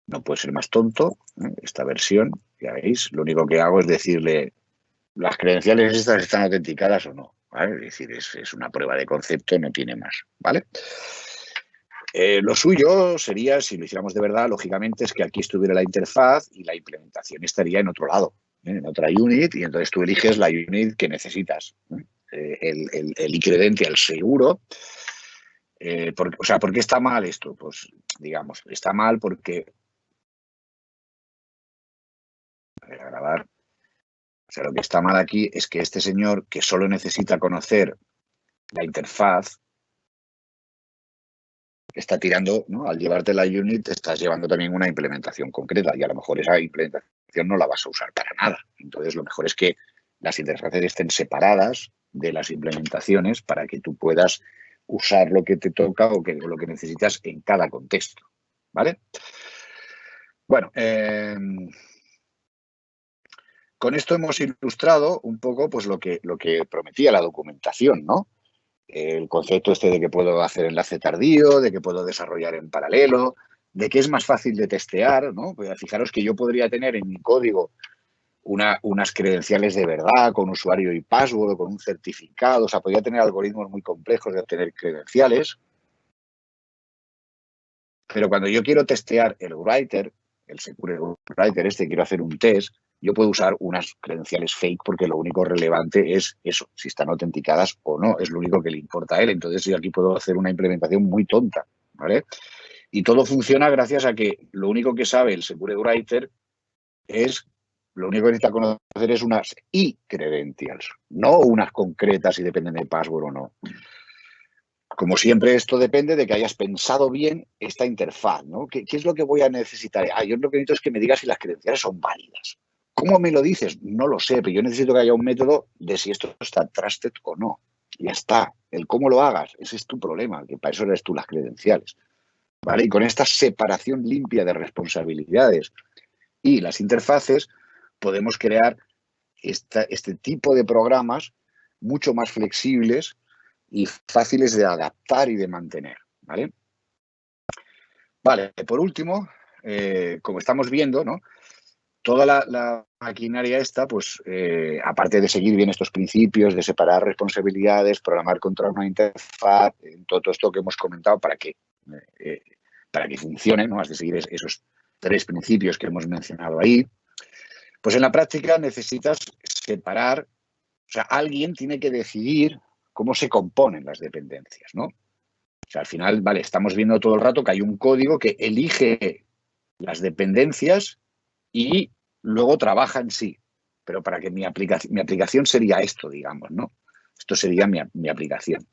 no puede ser más tonto, esta versión, ya veis, lo único que hago es decirle las credenciales estas están autenticadas o no, ¿vale? Es decir, es una prueba de concepto, no tiene más, ¿vale? Lo suyo sería, si lo hiciéramos de verdad, lógicamente, es que aquí estuviera la interfaz y la implementación estaría en otro lado, en otra unit, y entonces tú eliges la unit que necesitas. El iCredential seguro. ¿Por qué está mal esto? Pues, digamos, está mal porque... Voy a grabar. O sea, lo que está mal aquí es que este señor, que solo necesita conocer la interfaz, está tirando, ¿no? Al llevarte la unit, estás llevando también una implementación concreta y a lo mejor esa implementación no la vas a usar para nada. Entonces, lo mejor es que las interfaces estén separadas de las implementaciones para que tú puedas usar lo que te toca o lo que necesitas en cada contexto, ¿vale? Bueno, con esto hemos ilustrado un poco pues, lo que prometía la documentación, ¿no? El concepto este de que puedo hacer enlace tardío, de que puedo desarrollar en paralelo, de que es más fácil de testear, ¿no? Pues fijaros que yo podría tener en mi código unas credenciales de verdad con usuario y password o con un certificado, o sea, podría tener algoritmos muy complejos de obtener credenciales, pero cuando yo quiero testear el writer, el Secure Writer quiero hacer un test, yo puedo usar unas credenciales fake porque lo único relevante es eso, si están autenticadas o no, es lo único que le importa a él. Entonces yo aquí puedo hacer una implementación muy tonta, ¿vale? Y todo funciona gracias a que lo único que sabe el Secure Writer es, lo único que necesita conocer es unas e-credentials, no unas concretas si dependen de password o no. Como siempre, esto depende de que hayas pensado bien esta interfaz, ¿no? ¿Qué es lo que voy a necesitar? Yo lo que necesito es que me digas si las credenciales son válidas. ¿Cómo me lo dices? No lo sé, pero yo necesito que haya un método de si esto está trusted o no. Ya está. El cómo lo hagas, ese es tu problema, que para eso eres tú las credenciales, ¿vale? Y con esta separación limpia de responsabilidades y las interfaces, podemos crear este tipo de programas mucho más flexibles y fáciles de adaptar y de mantener, ¿vale? Vale, por último, como estamos viendo, ¿no? Toda la maquinaria esta, pues, aparte de seguir bien estos principios de separar responsabilidades, programar contra una interfaz, todo esto que hemos comentado para que funcione, ¿no? Has de seguir esos 3 principios que hemos mencionado ahí. Pues en la práctica necesitas separar, o sea, alguien tiene que decidir cómo se componen las dependencias, ¿no? O sea, al final, vale, estamos viendo todo el rato que hay un código que elige las dependencias y luego trabaja en sí. Pero para que mi aplicación sería esto, digamos, ¿no? Esto sería mi aplicación.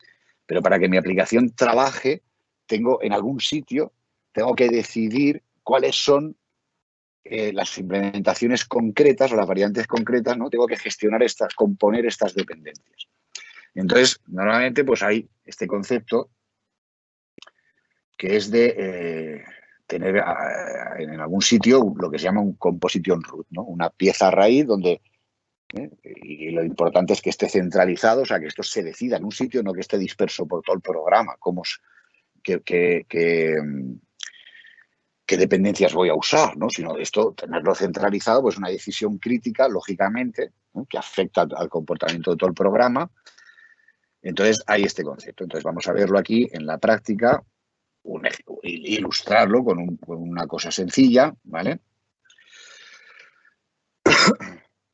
Pero para que mi aplicación trabaje, en algún sitio, tengo que decidir cuáles son las implementaciones concretas o las variantes concretas, ¿no? Tengo que gestionar componer estas dependencias. Entonces, normalmente, pues hay este concepto que es de tener en algún sitio lo que se llama un composition root, ¿no? Una pieza raíz donde, y lo importante es que esté centralizado, o sea, que esto se decida en un sitio, no que esté disperso por todo el programa, qué dependencias voy a usar, ¿no? Sino esto, tenerlo centralizado, pues es una decisión crítica, lógicamente, ¿no? Que afecta al comportamiento de todo el programa. Entonces, hay este concepto. Entonces, vamos a verlo aquí en la práctica, ilustrarlo con una cosa sencilla, ¿vale?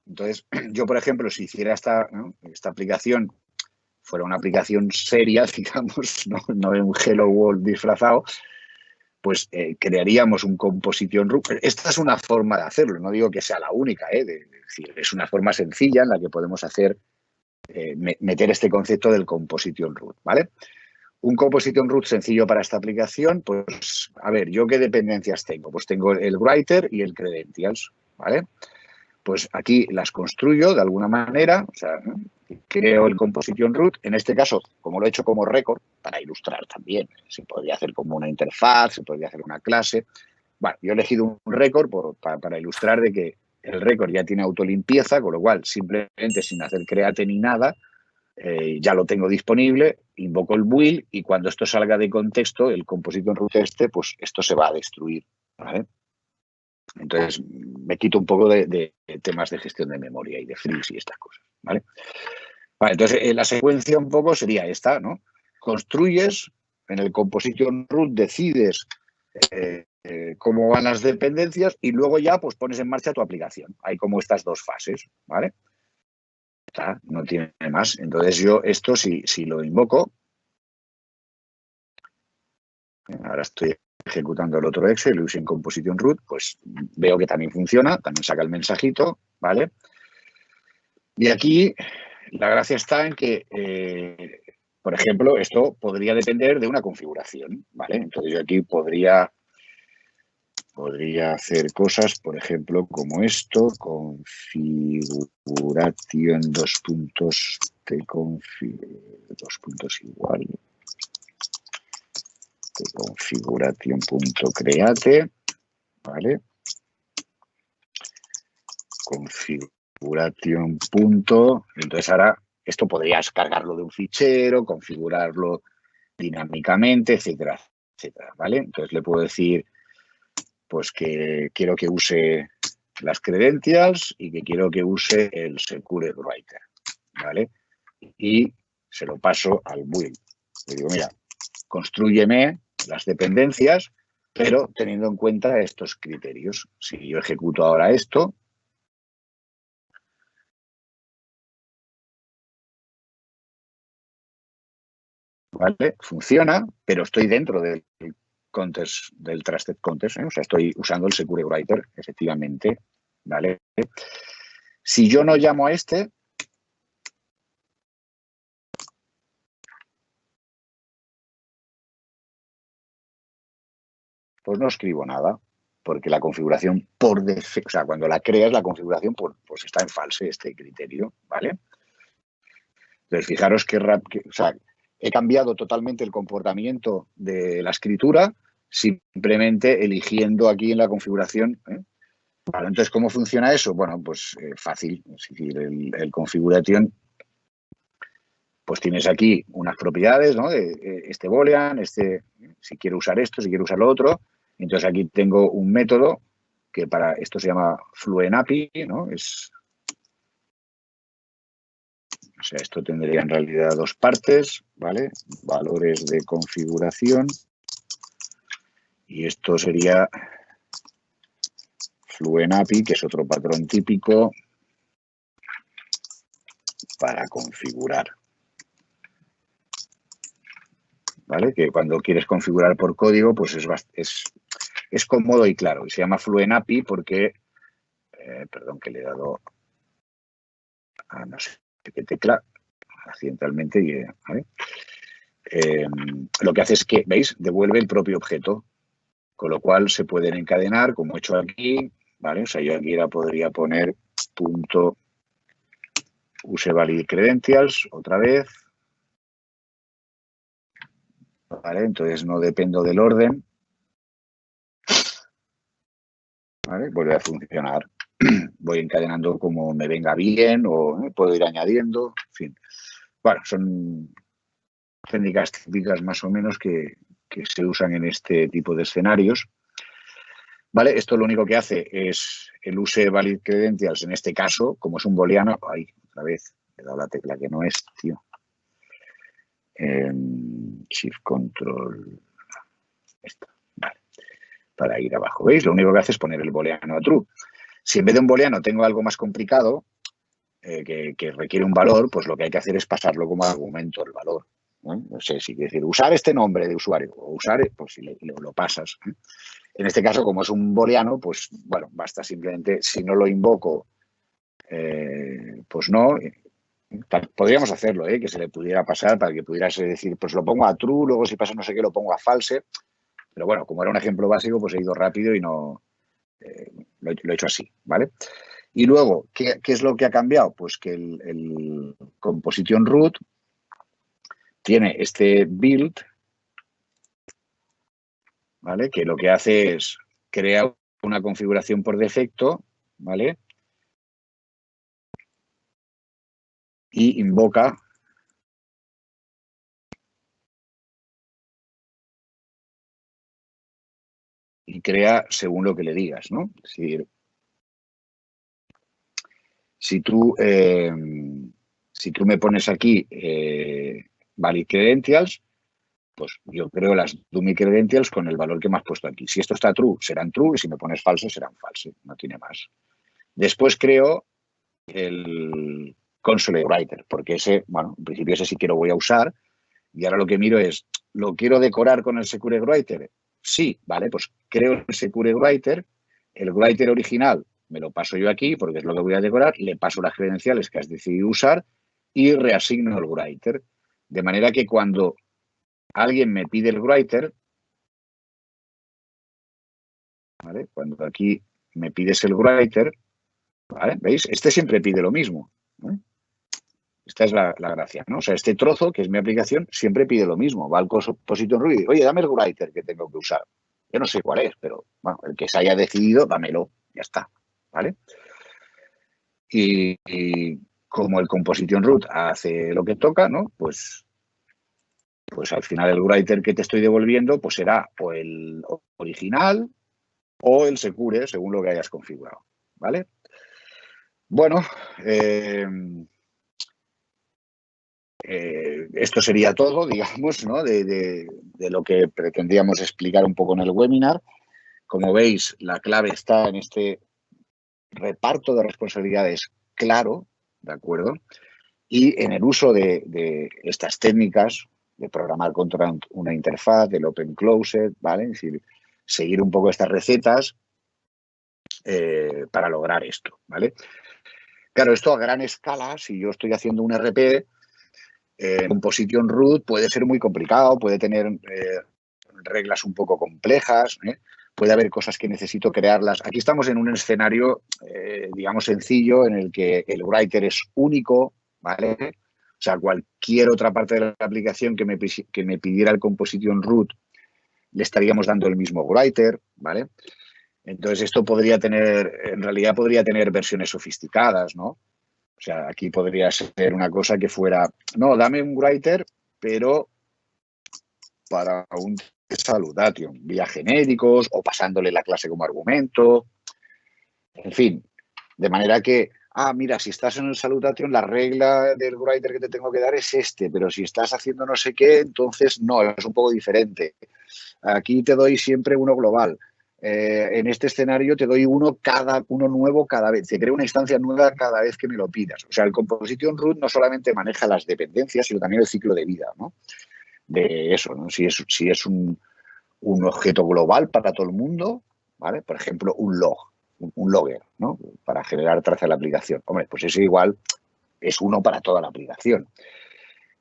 Entonces, yo, por ejemplo, si hiciera esta aplicación, fuera una aplicación seria, digamos, no un Hello World disfrazado, pues crearíamos un composition root. Esta es una forma de hacerlo, no digo que sea la única, decir, es una forma sencilla en la que podemos hacer, meter este concepto del composition root, ¿vale? Un composition root sencillo para esta aplicación, pues, a ver, ¿yo qué dependencias tengo? Pues tengo el writer y el credentials, ¿vale? pues aquí las construyo de alguna manera, o sea, creo el composition root. En este caso, como lo he hecho como record, para ilustrar también, se podría hacer como una interfaz, se podría hacer una clase. Bueno, yo he elegido un record para ilustrar de que el record ya tiene autolimpieza, con lo cual simplemente sin hacer create ni nada, ya lo tengo disponible, invoco el build y cuando esto salga de contexto, el composition root pues esto se va a destruir, ¿vale? Entonces, me quito un poco de temas de gestión de memoria y de freeze y estas cosas, ¿vale? Vale, entonces, la secuencia un poco sería esta, ¿no? Construyes, en el composition root decides cómo van las dependencias y luego ya pues pones en marcha tu aplicación. Hay como estas dos fases, ¿vale? Está, no tiene más. Entonces, yo esto, si lo invoco, ahora estoy ejecutando el otro Excel, using composition root, pues veo que también funciona, también saca el mensajito, ¿vale? Y aquí la gracia está en que, por ejemplo, esto podría depender de una configuración, ¿vale? Entonces yo aquí podría hacer cosas, por ejemplo, como esto, configuration dos puntos igual, de configuration.create, ¿vale? Configuration. Entonces ahora esto podrías cargarlo de un fichero, configurarlo dinámicamente, etcétera, etcétera, ¿vale? Entonces le puedo decir pues que quiero que use las credentials y que quiero que use el Secure Writer, ¿vale? Y se lo paso al build. Le digo, mira, constrúyeme las dependencias, pero teniendo en cuenta estos criterios. Si yo ejecuto ahora esto, ¿vale? Funciona, pero estoy dentro del context, del Trusted Context, ¿eh? O sea, estoy usando el Secure Writer, efectivamente, ¿vale? Si yo no llamo a este, pues no escribo nada, porque la configuración por defecto, o sea, cuando la creas, la configuración pues está en false este criterio, ¿vale? Entonces, fijaros que o sea, he cambiado totalmente el comportamiento de la escritura simplemente eligiendo aquí en la configuración. Vale, entonces, ¿cómo funciona eso? Bueno, pues fácil. Es decir, el configuration, pues tienes aquí unas propiedades, ¿no? De este boolean, si quiero usar esto, si quiero usar lo otro. Entonces, aquí tengo un método que para esto se llama FluentAPI, ¿no? O sea, esto tendría en realidad dos partes, ¿vale? Valores de configuración. Y esto sería FluentAPI, que es otro patrón típico para configurar. ¿Vale? Que cuando quieres configurar por código, pues es cómodo y claro. Y se llama FluentAPI porque, perdón, que le he dado a no sé qué tecla accidentalmente. ¿Vale? Lo que hace es que, ¿veis? Devuelve el propio objeto, con lo cual se pueden encadenar, como he hecho aquí, ¿vale? O sea, yo aquí podría poner punto use valid credentials otra vez, ¿vale? Entonces no dependo del orden, ¿vale? Vuelve a funcionar. Voy encadenando como me venga bien o puedo ir añadiendo, en fin. Bueno, son técnicas típicas más o menos que se usan en este tipo de escenarios. ¿Vale? Esto lo único que hace es el use valid credentials, en este caso, como es un booleano, ahí, otra vez, he dado la tecla que no es, tío. Shift Control, esta, vale, para ir abajo. ¿Veis? Lo único que hace es poner el booleano a true. Si en vez de un booleano tengo algo más complicado, que requiere un valor, pues lo que hay que hacer es pasarlo como argumento el valor. No sé si quiere decir usar este nombre de usuario o usar, pues si lo pasas. En este caso, como es un booleano, pues bueno, basta simplemente, si no lo invoco, pues no. Podríamos hacerlo, que se le pudiera pasar para que pudieras decir, pues lo pongo a true, luego si pasa no sé qué lo pongo a false. Pero bueno, como era un ejemplo básico, pues he ido rápido y no lo he hecho así, ¿vale? Y luego, ¿qué es lo que ha cambiado? Pues que el composition root tiene este build, ¿vale? Que lo que hace es crear una configuración por defecto, ¿vale? Y invoca y crea según lo que le digas, ¿no? Es decir, si tú me pones aquí valid credentials, pues yo creo las dummy credentials con el valor que me has puesto aquí. Si esto está true, serán true, y si me pones falso, serán falso. No tiene más. Después creo el console writer, porque ese, bueno, en principio ese sí que lo voy a usar, y ahora lo que miro es, ¿lo quiero decorar con el Secure Writer? Sí, vale, pues creo el Secure Writer, el writer original me lo paso yo aquí porque es lo que voy a decorar, le paso las credenciales que has decidido usar y reasigno el writer. De manera que cuando alguien me pide el writer, ¿vale? Cuando aquí me pides el writer, ¿vale? ¿Veis? Este siempre pide lo mismo, ¿no? Esta es la gracia, ¿no? O sea, este trozo, que es mi aplicación, siempre pide lo mismo. Va al composition root y dice, oye, dame el writer que tengo que usar. Yo no sé cuál es, pero bueno, el que se haya decidido, dámelo. Ya está, ¿vale? Y como el composition root hace lo que toca, ¿no? Pues al final el writer que te estoy devolviendo pues será o el original o el secure, según lo que hayas configurado, ¿vale? Bueno, esto sería todo, digamos, ¿no? de lo que pretendíamos explicar un poco en el webinar. Como veis, la clave está en este reparto de responsabilidades claro, ¿de acuerdo? Y en el uso de estas técnicas de programar contra una interfaz, del open closed, ¿vale? Es decir, seguir un poco estas recetas para lograr esto, ¿vale? Claro, esto a gran escala, si yo estoy haciendo un RP, composition root puede ser muy complicado, puede tener reglas un poco complejas, puede haber cosas que necesito crearlas. Aquí estamos en un escenario, digamos, sencillo, en el que el writer es único, ¿vale? O sea, cualquier otra parte de la aplicación que me pidiera el composition root, le estaríamos dando el mismo writer, ¿vale? Entonces, esto podría tener, en realidad podría tener versiones sofisticadas, ¿no? O sea, aquí podría ser una cosa que fuera, no, dame un writer, pero para un saludation, vía genéricos o pasándole la clase como argumento. En fin, de manera que, mira, si estás en el saludation, la regla del writer que te tengo que dar es este, pero si estás haciendo no sé qué, entonces no, es un poco diferente. Aquí te doy siempre uno global. En este escenario te doy uno nuevo cada vez. Te creo una instancia nueva cada vez que me lo pidas. O sea, el composition root no solamente maneja las dependencias, sino también el ciclo de vida, ¿no? De eso, ¿no? Si es un objeto global para todo el mundo, ¿vale? Por ejemplo, un logger, ¿no? Para generar traza de la aplicación. Hombre, pues eso igual es uno para toda la aplicación.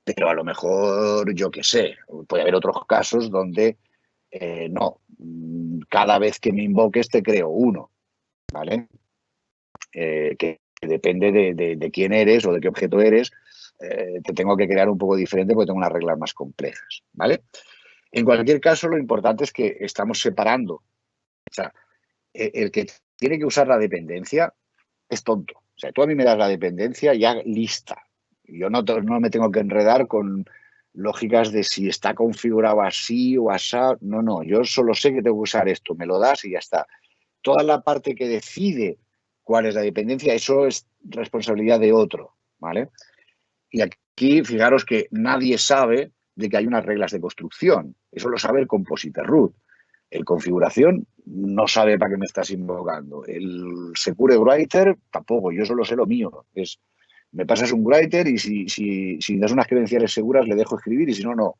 Pero a lo mejor, yo qué sé, puede haber otros casos donde no, cada vez que me invoques te creo uno, ¿vale? Que depende de quién eres o de qué objeto eres, te tengo que crear un poco diferente porque tengo unas reglas más complejas, ¿vale? En cualquier caso, lo importante es que estamos separando. O sea, el que tiene que usar la dependencia es tonto. O sea, tú a mí me das la dependencia ya lista. Yo no me tengo que enredar con lógicas de si está configurado así o así. No, yo solo sé que tengo que usar esto, me lo das y ya está. Toda la parte que decide cuál es la dependencia, eso es responsabilidad de otro, ¿vale? Y aquí, fijaros que nadie sabe de que hay unas reglas de construcción. Eso lo sabe el compositor root. El configuración no sabe para qué me estás invocando. El secure writer tampoco, yo solo sé lo mío. Me pasas un writer y si das unas credenciales seguras le dejo escribir y si no, no.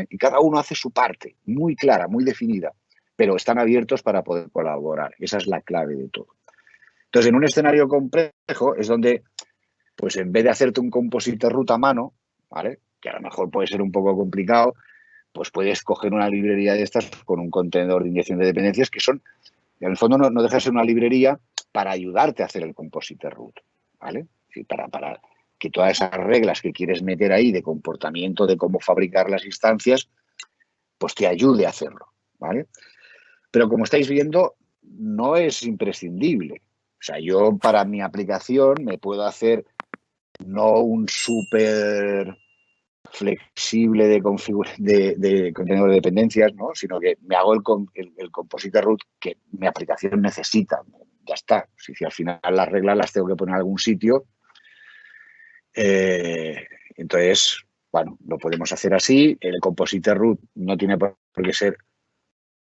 Y cada uno hace su parte, muy clara, muy definida, pero están abiertos para poder colaborar. Esa es la clave de todo. Entonces, en un escenario complejo es donde, pues en vez de hacerte un compositor root a mano, ¿vale? Que a lo mejor puede ser un poco complicado, pues puedes coger una librería de estas con un contenedor de inyección de dependencias que son, en el fondo no deja de ser una librería para ayudarte a hacer el composite root, ¿vale? Sí, para que todas esas reglas que quieres meter ahí de comportamiento, de cómo fabricar las instancias, pues te ayude a hacerlo, ¿vale? Pero como estáis viendo, no es imprescindible. O sea, yo para mi aplicación me puedo hacer no un súper flexible de contenedor de dependencias, ¿no? Sino que me hago el composite root que mi aplicación necesita. Ya está. Si al final las reglas las tengo que poner en algún sitio, entonces, bueno, lo podemos hacer así. El composite root no tiene por qué ser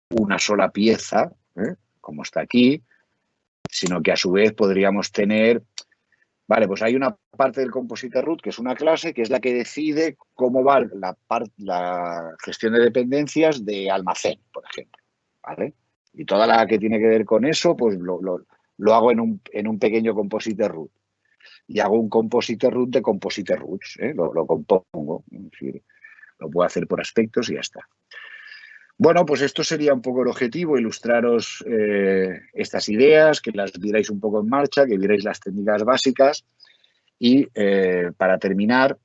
una sola pieza, como está aquí, sino que a su vez podríamos tener, vale, pues hay una parte del composite root que es una clase que es la que decide cómo va la gestión de dependencias de almacén, por ejemplo, ¿vale? Y toda la que tiene que ver con eso, pues lo hago en un pequeño composite root. Y hago un composite root de composite roots, lo compongo, es decir, lo puedo hacer por aspectos y ya está. Bueno, pues esto sería un poco el objetivo, ilustraros estas ideas, que las vierais un poco en marcha, que vierais las técnicas básicas y para terminar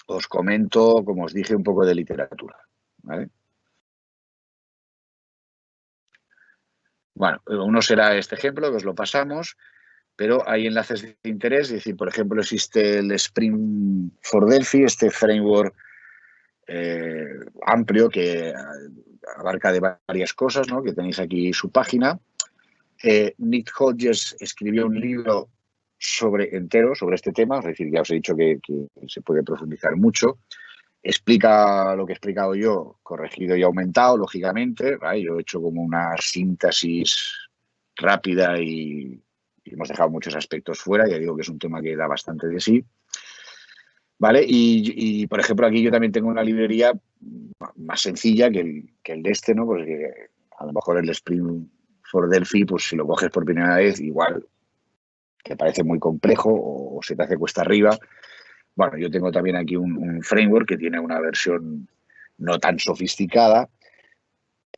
os comento, como os dije, un poco de literatura, ¿vale? Bueno, uno será este ejemplo, que os lo pasamos, pero hay enlaces de interés, es decir, por ejemplo, existe el Spring for Delphi, este framework amplio que abarca de varias cosas, ¿no? Que tenéis aquí su página. Nick Hodges escribió un libro entero sobre este tema, es decir, ya os he dicho que se puede profundizar mucho. Explica lo que he explicado yo, corregido y aumentado, lógicamente, ¿vale? Yo he hecho como una síntesis rápida y hemos dejado muchos aspectos fuera, ya digo que es un tema que da bastante de sí. ¿Vale? Y, por ejemplo, aquí yo también tengo una librería más sencilla que el de este, ¿no? Porque a lo mejor el Spring for Delphi, pues si lo coges por primera vez, igual te parece muy complejo o se te hace cuesta arriba. Bueno, yo tengo también aquí un framework que tiene una versión no tan sofisticada,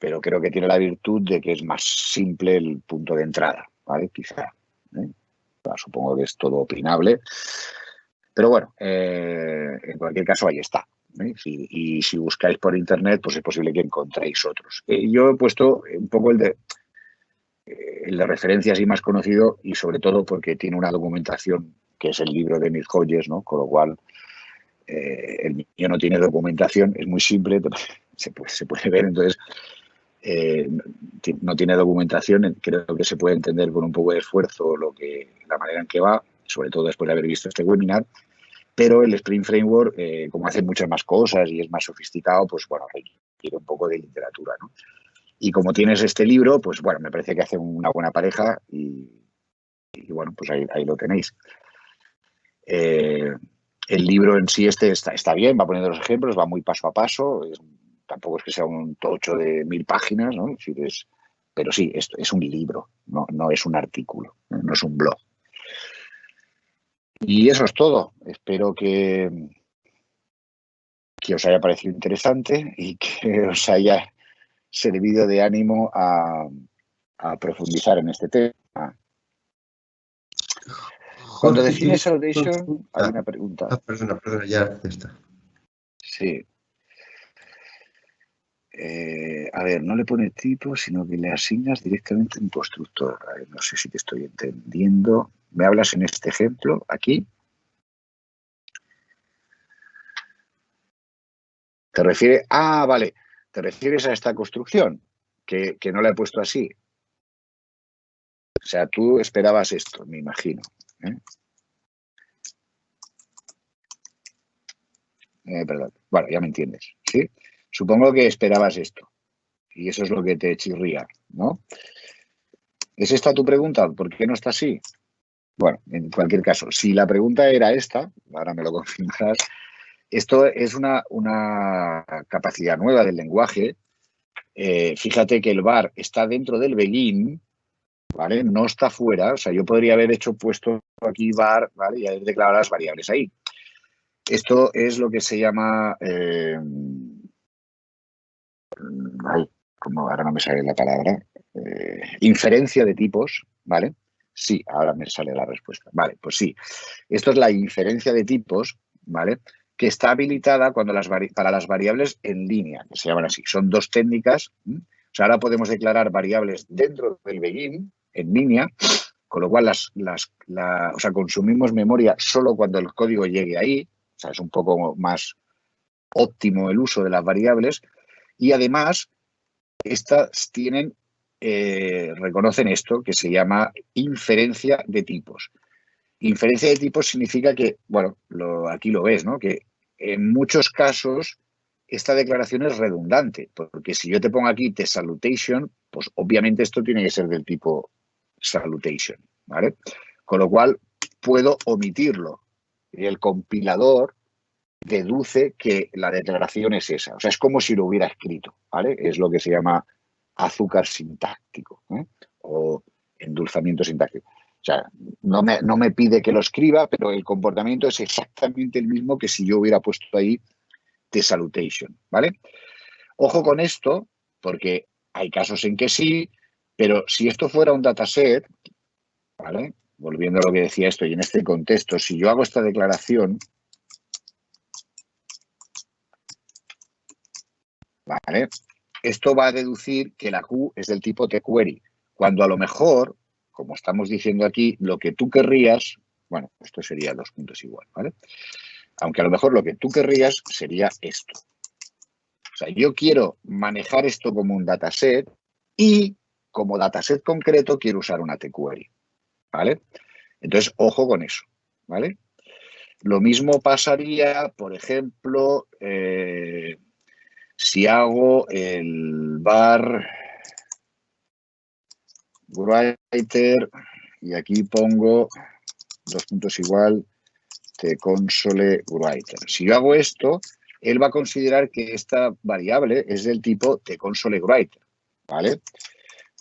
pero creo que tiene la virtud de que es más simple el punto de entrada, ¿vale? Quizá. Supongo que es todo opinable. Pero bueno, en cualquier caso, ahí está. Y si buscáis por internet, pues es posible que encontréis otros. Yo he puesto un poco el de referencia así más conocido y sobre todo porque tiene una documentación que es el libro de Nick Hodges, ¿no? Con lo cual el mío no tiene documentación, es muy simple, se puede ver, entonces no tiene documentación, creo que se puede entender con un poco de esfuerzo la manera en que va, sobre todo después de haber visto este webinar. Pero el Spring Framework, como hace muchas más cosas y es más sofisticado, pues bueno, requiere un poco de literatura, ¿no? Y como tienes este libro, pues bueno, me parece que hace una buena pareja y bueno, pues ahí lo tenéis. El libro en sí está bien, va poniendo los ejemplos, va muy paso a paso, tampoco es que sea un tocho de 1000 páginas, ¿no? Pero sí, es un libro, no es un artículo, no es un blog. Y eso es todo. Espero que os haya parecido interesante y que os haya servido de ánimo a profundizar en este tema. Cuando defines Salvation, hay una pregunta. Perdona, ya está. Sí. A ver, no le pone tipo, sino que le asignas directamente un constructor. A ver, no sé si te estoy entendiendo. ¿Me hablas en este ejemplo, aquí? ¿Te refieres? Ah, vale. ¿Te refieres a esta construcción? Que no la he puesto así. O sea, tú esperabas esto, me imagino. Perdón. Bueno, ya me entiendes, ¿sí? Supongo que esperabas esto. Y eso es lo que te chirría, ¿no? ¿Es esta tu pregunta? ¿Por qué no está así? Bueno, en cualquier caso, si la pregunta era esta, ahora me lo confirmarás, esto es una capacidad nueva del lenguaje. Fíjate que el var está dentro del begin, ¿vale? No está fuera. O sea, yo podría haber puesto aquí var, ¿vale? Y haber declarado las variables ahí. Esto es lo que se llama... como ahora no me sale la palabra. inferencia de tipos, ¿vale? Sí, ahora me sale la respuesta. Vale, pues sí. Esto es la inferencia de tipos, ¿vale? Que está habilitada cuando para las variables en línea, que se llaman así. Son dos técnicas. O sea, ahora podemos declarar variables dentro del begin, en línea, con lo cual o sea, consumimos memoria solo cuando el código llegue ahí. O sea, es un poco más óptimo el uso de las variables. Y además, estas reconocen esto que se llama inferencia de tipos. Inferencia de tipos significa que, bueno, aquí lo ves, ¿no? Que en muchos casos esta declaración es redundante, porque si yo te pongo aquí the salutation, pues obviamente esto tiene que ser del tipo salutation, ¿vale? Con lo cual puedo omitirlo y el compilador deduce que la declaración es esa. O sea, es como si lo hubiera escrito, ¿vale? Es lo que se llama azúcar sintáctico, ¿eh? O endulzamiento sintáctico. O sea, no me pide que lo escriba, pero el comportamiento es exactamente el mismo que si yo hubiera puesto ahí the salutation, ¿vale? Ojo con esto, porque hay casos en que sí, pero si esto fuera un dataset, ¿vale? Volviendo a lo que decía esto y en este contexto, si yo hago esta declaración, ¿vale? Esto va a deducir que la Q es del tipo tQuery, cuando a lo mejor, como estamos diciendo aquí, lo que tú querrías, bueno, esto sería 2 puntos igual, ¿vale? Aunque a lo mejor lo que tú querrías sería esto. O sea, yo quiero manejar esto como un dataset y como dataset concreto quiero usar una tQuery, ¿vale? Entonces, ojo con eso, ¿vale? Lo mismo pasaría, por ejemplo, si hago el var writer y aquí pongo 2 puntos igual tconsole writer. Si yo hago esto, él va a considerar que esta variable es del tipo tconsole writer, ¿vale?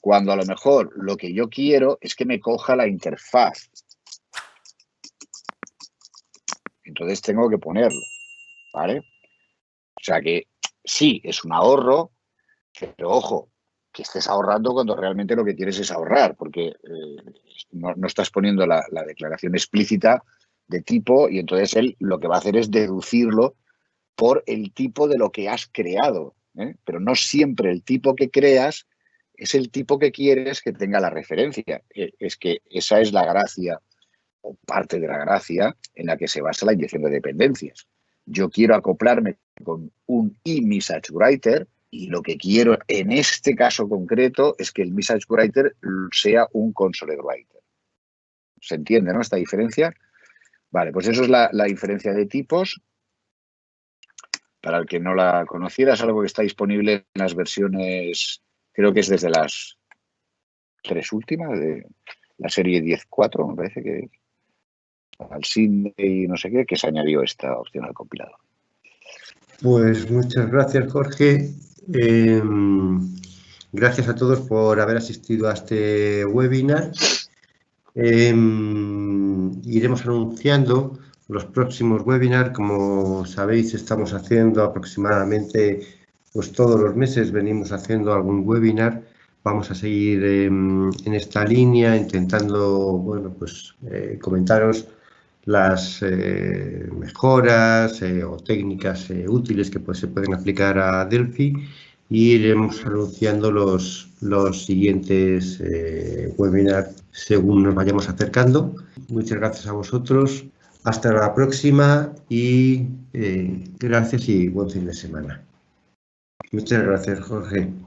Cuando a lo mejor lo que yo quiero es que me coja la interfaz. Entonces tengo que ponerlo, ¿vale? O sea que sí, es un ahorro, pero ojo, que estés ahorrando cuando realmente lo que quieres es ahorrar, porque no estás poniendo la declaración explícita de tipo y entonces él lo que va a hacer es deducirlo por el tipo de lo que has creado, ¿eh? Pero no siempre el tipo que creas es el tipo que quieres que tenga la referencia. Es que esa es la gracia o parte de la gracia en la que se basa la inyección de dependencias. Yo quiero acoplarme con un eMessageWriter y lo que quiero en este caso concreto es que el MessageWriter sea un ConsoleWriter. ¿Se entiende, no, esta diferencia? Vale, pues eso es la inferencia de tipos. Para el que no la conociera, es algo que está disponible en las versiones, creo que es desde las 3 últimas, de la serie 10.4, me parece que al Sydney no sé qué, que se añadió esta opción al compilador. Pues muchas gracias, Jorge. Gracias a todos por haber asistido a este webinar. Iremos anunciando los próximos webinars. Como sabéis, estamos haciendo aproximadamente, pues todos los meses venimos haciendo algún webinar. Vamos a seguir en esta línea intentando, bueno, pues comentaros las mejoras o técnicas útiles que se pueden aplicar a Delphi y iremos anunciando los siguientes webinars según nos vayamos acercando. Muchas gracias a vosotros. Hasta la próxima y gracias y buen fin de semana. Muchas gracias, Jorge.